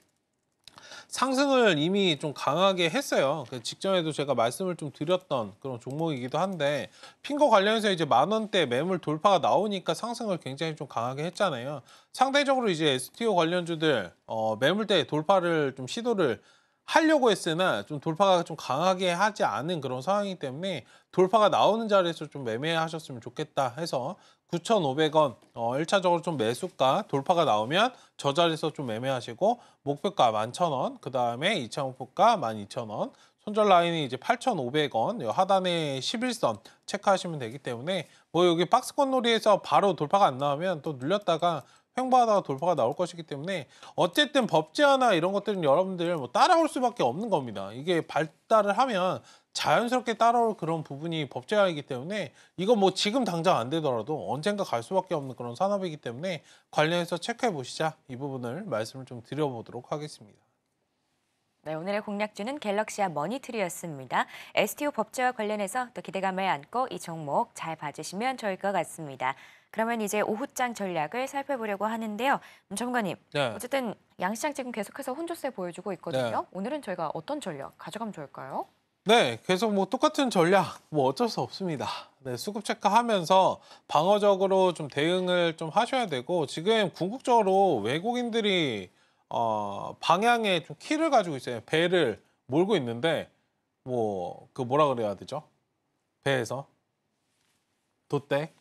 상승을 이미 좀 강하게 했어요. 직전에도 제가 말씀을 좀 드렸던 그런 종목이기도 한데, 핀거 관련해서 이제 10,000원대 매물 돌파가 나오니까 상승을 굉장히 좀 강하게 했잖아요. 상대적으로 이제 STO 관련주들 매물대 돌파를 좀 시도를 하려고 했으나 좀 돌파가 좀 강하게 하지 않은 그런 상황이기 때문에 돌파가 나오는 자리에서 좀 매매하셨으면 좋겠다 해서 9,500원 1차적으로 좀 매수가 돌파가 나오면 저 자리에서 좀 매매하시고, 목표가 11,000원, 그 다음에 2차 목표가 12,000원, 손절 라인이 이제 8,500원, 하단에 11선 체크하시면 되기 때문에 뭐 여기 박스권 놀이에서 바로 돌파가 안 나오면 또 눌렸다가 횡보하다가 돌파가 나올 것이기 때문에 어쨌든 법제화나 이런 것들은 여러분들 뭐 따라올 수밖에 없는 겁니다. 이게 발달을 하면 자연스럽게 따라올 그런 부분이 법제화이기 때문에 이거 뭐 지금 당장 안 되더라도 언젠가 갈 수밖에 없는 그런 산업이기 때문에 관련해서 체크해 보시자, 이 부분을 말씀을 좀 드려보도록 하겠습니다. 네, 오늘의 공략주는 갤럭시와 머니트리였습니다. STO 법제와 관련해서 또 기대감을 안고 이 종목 잘 봐주시면 좋을 것 같습니다. 그러면 이제 오후장 전략을 살펴보려고 하는데요. 전문가님, 네. 어쨌든 양시장 지금 계속해서 혼조세 보여주고 있거든요. 네. 오늘은 저희가 어떤 전략 가져가면 좋을까요? 네, 계속 뭐 똑같은 전략 뭐 어쩔 수 없습니다. 네, 수급 체크하면서 방어적으로 좀 대응을 좀 하셔야 되고, 지금 궁극적으로 외국인들이 방향에 좀 키를 가지고 있어요. 배를 몰고 있는데 뭐 그 뭐라 그래야 되죠? 배에서 돛대.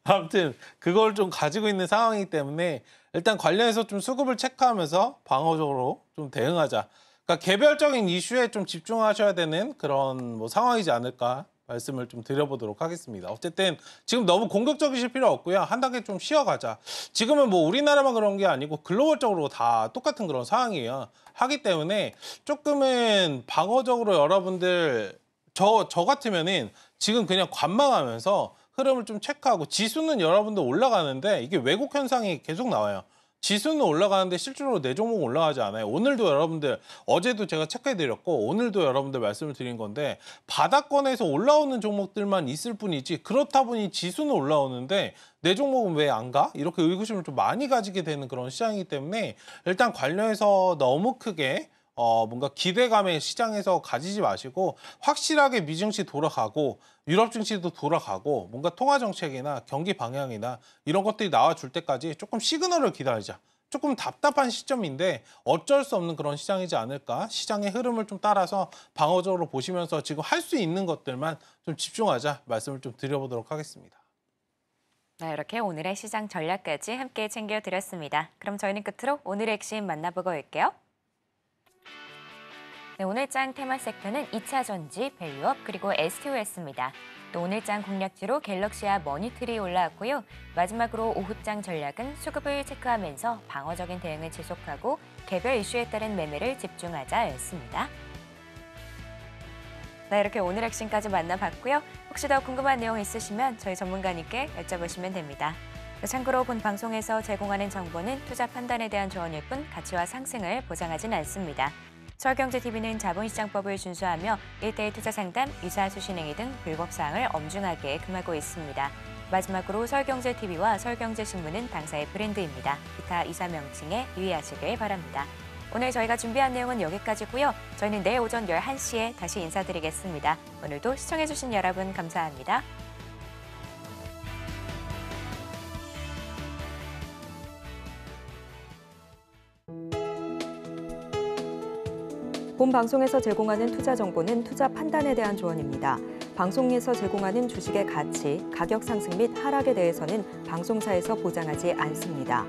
아무튼 그걸 좀 가지고 있는 상황이기 때문에 일단 관련해서 좀 수급을 체크하면서 방어적으로 좀 대응하자. 그러니까 개별적인 이슈에 좀 집중하셔야 되는 그런 뭐 상황이지 않을까 말씀을 좀 드려보도록 하겠습니다. 어쨌든 지금 너무 공격적이실 필요 없고요. 한 단계 좀 쉬어가자. 지금은 뭐 우리나라만 그런 게 아니고 글로벌적으로 다 똑같은 그런 상황이에요. 하기 때문에 조금은 방어적으로 여러분들 저 같으면은 지금 그냥 관망하면서 흐름을 좀 체크하고, 지수는 여러분들 올라가는데 이게 왜곡 현상이 계속 나와요. 지수는 올라가는데 실제로 내 종목은 올라가지 않아요. 오늘도 여러분들 어제도 제가 체크해드렸고 오늘도 여러분들 말씀을 드린 건데 바닥권에서 올라오는 종목들만 있을 뿐이지 그렇다 보니 지수는 올라오는데 내 종목은 왜 안 가? 이렇게 의구심을 좀 많이 가지게 되는 그런 시장이기 때문에 일단 관련해서 너무 크게 뭔가 기대감에 시장에서 가지지 마시고 확실하게 미증시 돌아가고 유럽 증시도 돌아가고 뭔가 통화 정책이나 경기 방향이나 이런 것들이 나와줄 때까지 조금 시그널을 기다리자. 조금 답답한 시점인데 어쩔 수 없는 그런 시장이지 않을까. 시장의 흐름을 좀 따라서 방어적으로 보시면서 지금 할 수 있는 것들만 좀 집중하자 말씀을 좀 드려보도록 하겠습니다. 네, 이렇게 오늘의 시장 전략까지 함께 챙겨드렸습니다. 그럼 저희는 끝으로 오늘의 핵심 만나보고 올게요. 네, 오늘장 테마 섹터는 2차 전지, 밸류업, 그리고 STO였습니다. 또 오늘장 공략지로 갤럭시와 머니트리 올라왔고요. 마지막으로 오후장 전략은 수급을 체크하면서 방어적인 대응을 지속하고 개별 이슈에 따른 매매를 집중하자였습니다. 네, 이렇게 오늘 핵심까지 만나봤고요. 혹시 더 궁금한 내용 있으시면 저희 전문가님께 여쭤보시면 됩니다. 참고로 본 방송에서 제공하는 정보는 투자 판단에 대한 조언일 뿐 가치와 상승을 보장하진 않습니다. 서울경제TV는 자본시장법을 준수하며 1:1 투자 상담, 이사 수신행위 등 불법 사항을 엄중하게 금하고 있습니다. 마지막으로 서울경제TV와 서울경제신문은 당사의 브랜드입니다. 기타 이사 명칭에 유의하시길 바랍니다. 오늘 저희가 준비한 내용은 여기까지고요. 저희는 내일 오전 11시에 다시 인사드리겠습니다. 오늘도 시청해주신 여러분 감사합니다. 본 방송에서 제공하는 투자 정보는 투자 판단에 대한 조언입니다. 방송에서 제공하는 주식의 가치, 가격 상승 및 하락에 대해서는 방송사에서 보장하지 않습니다.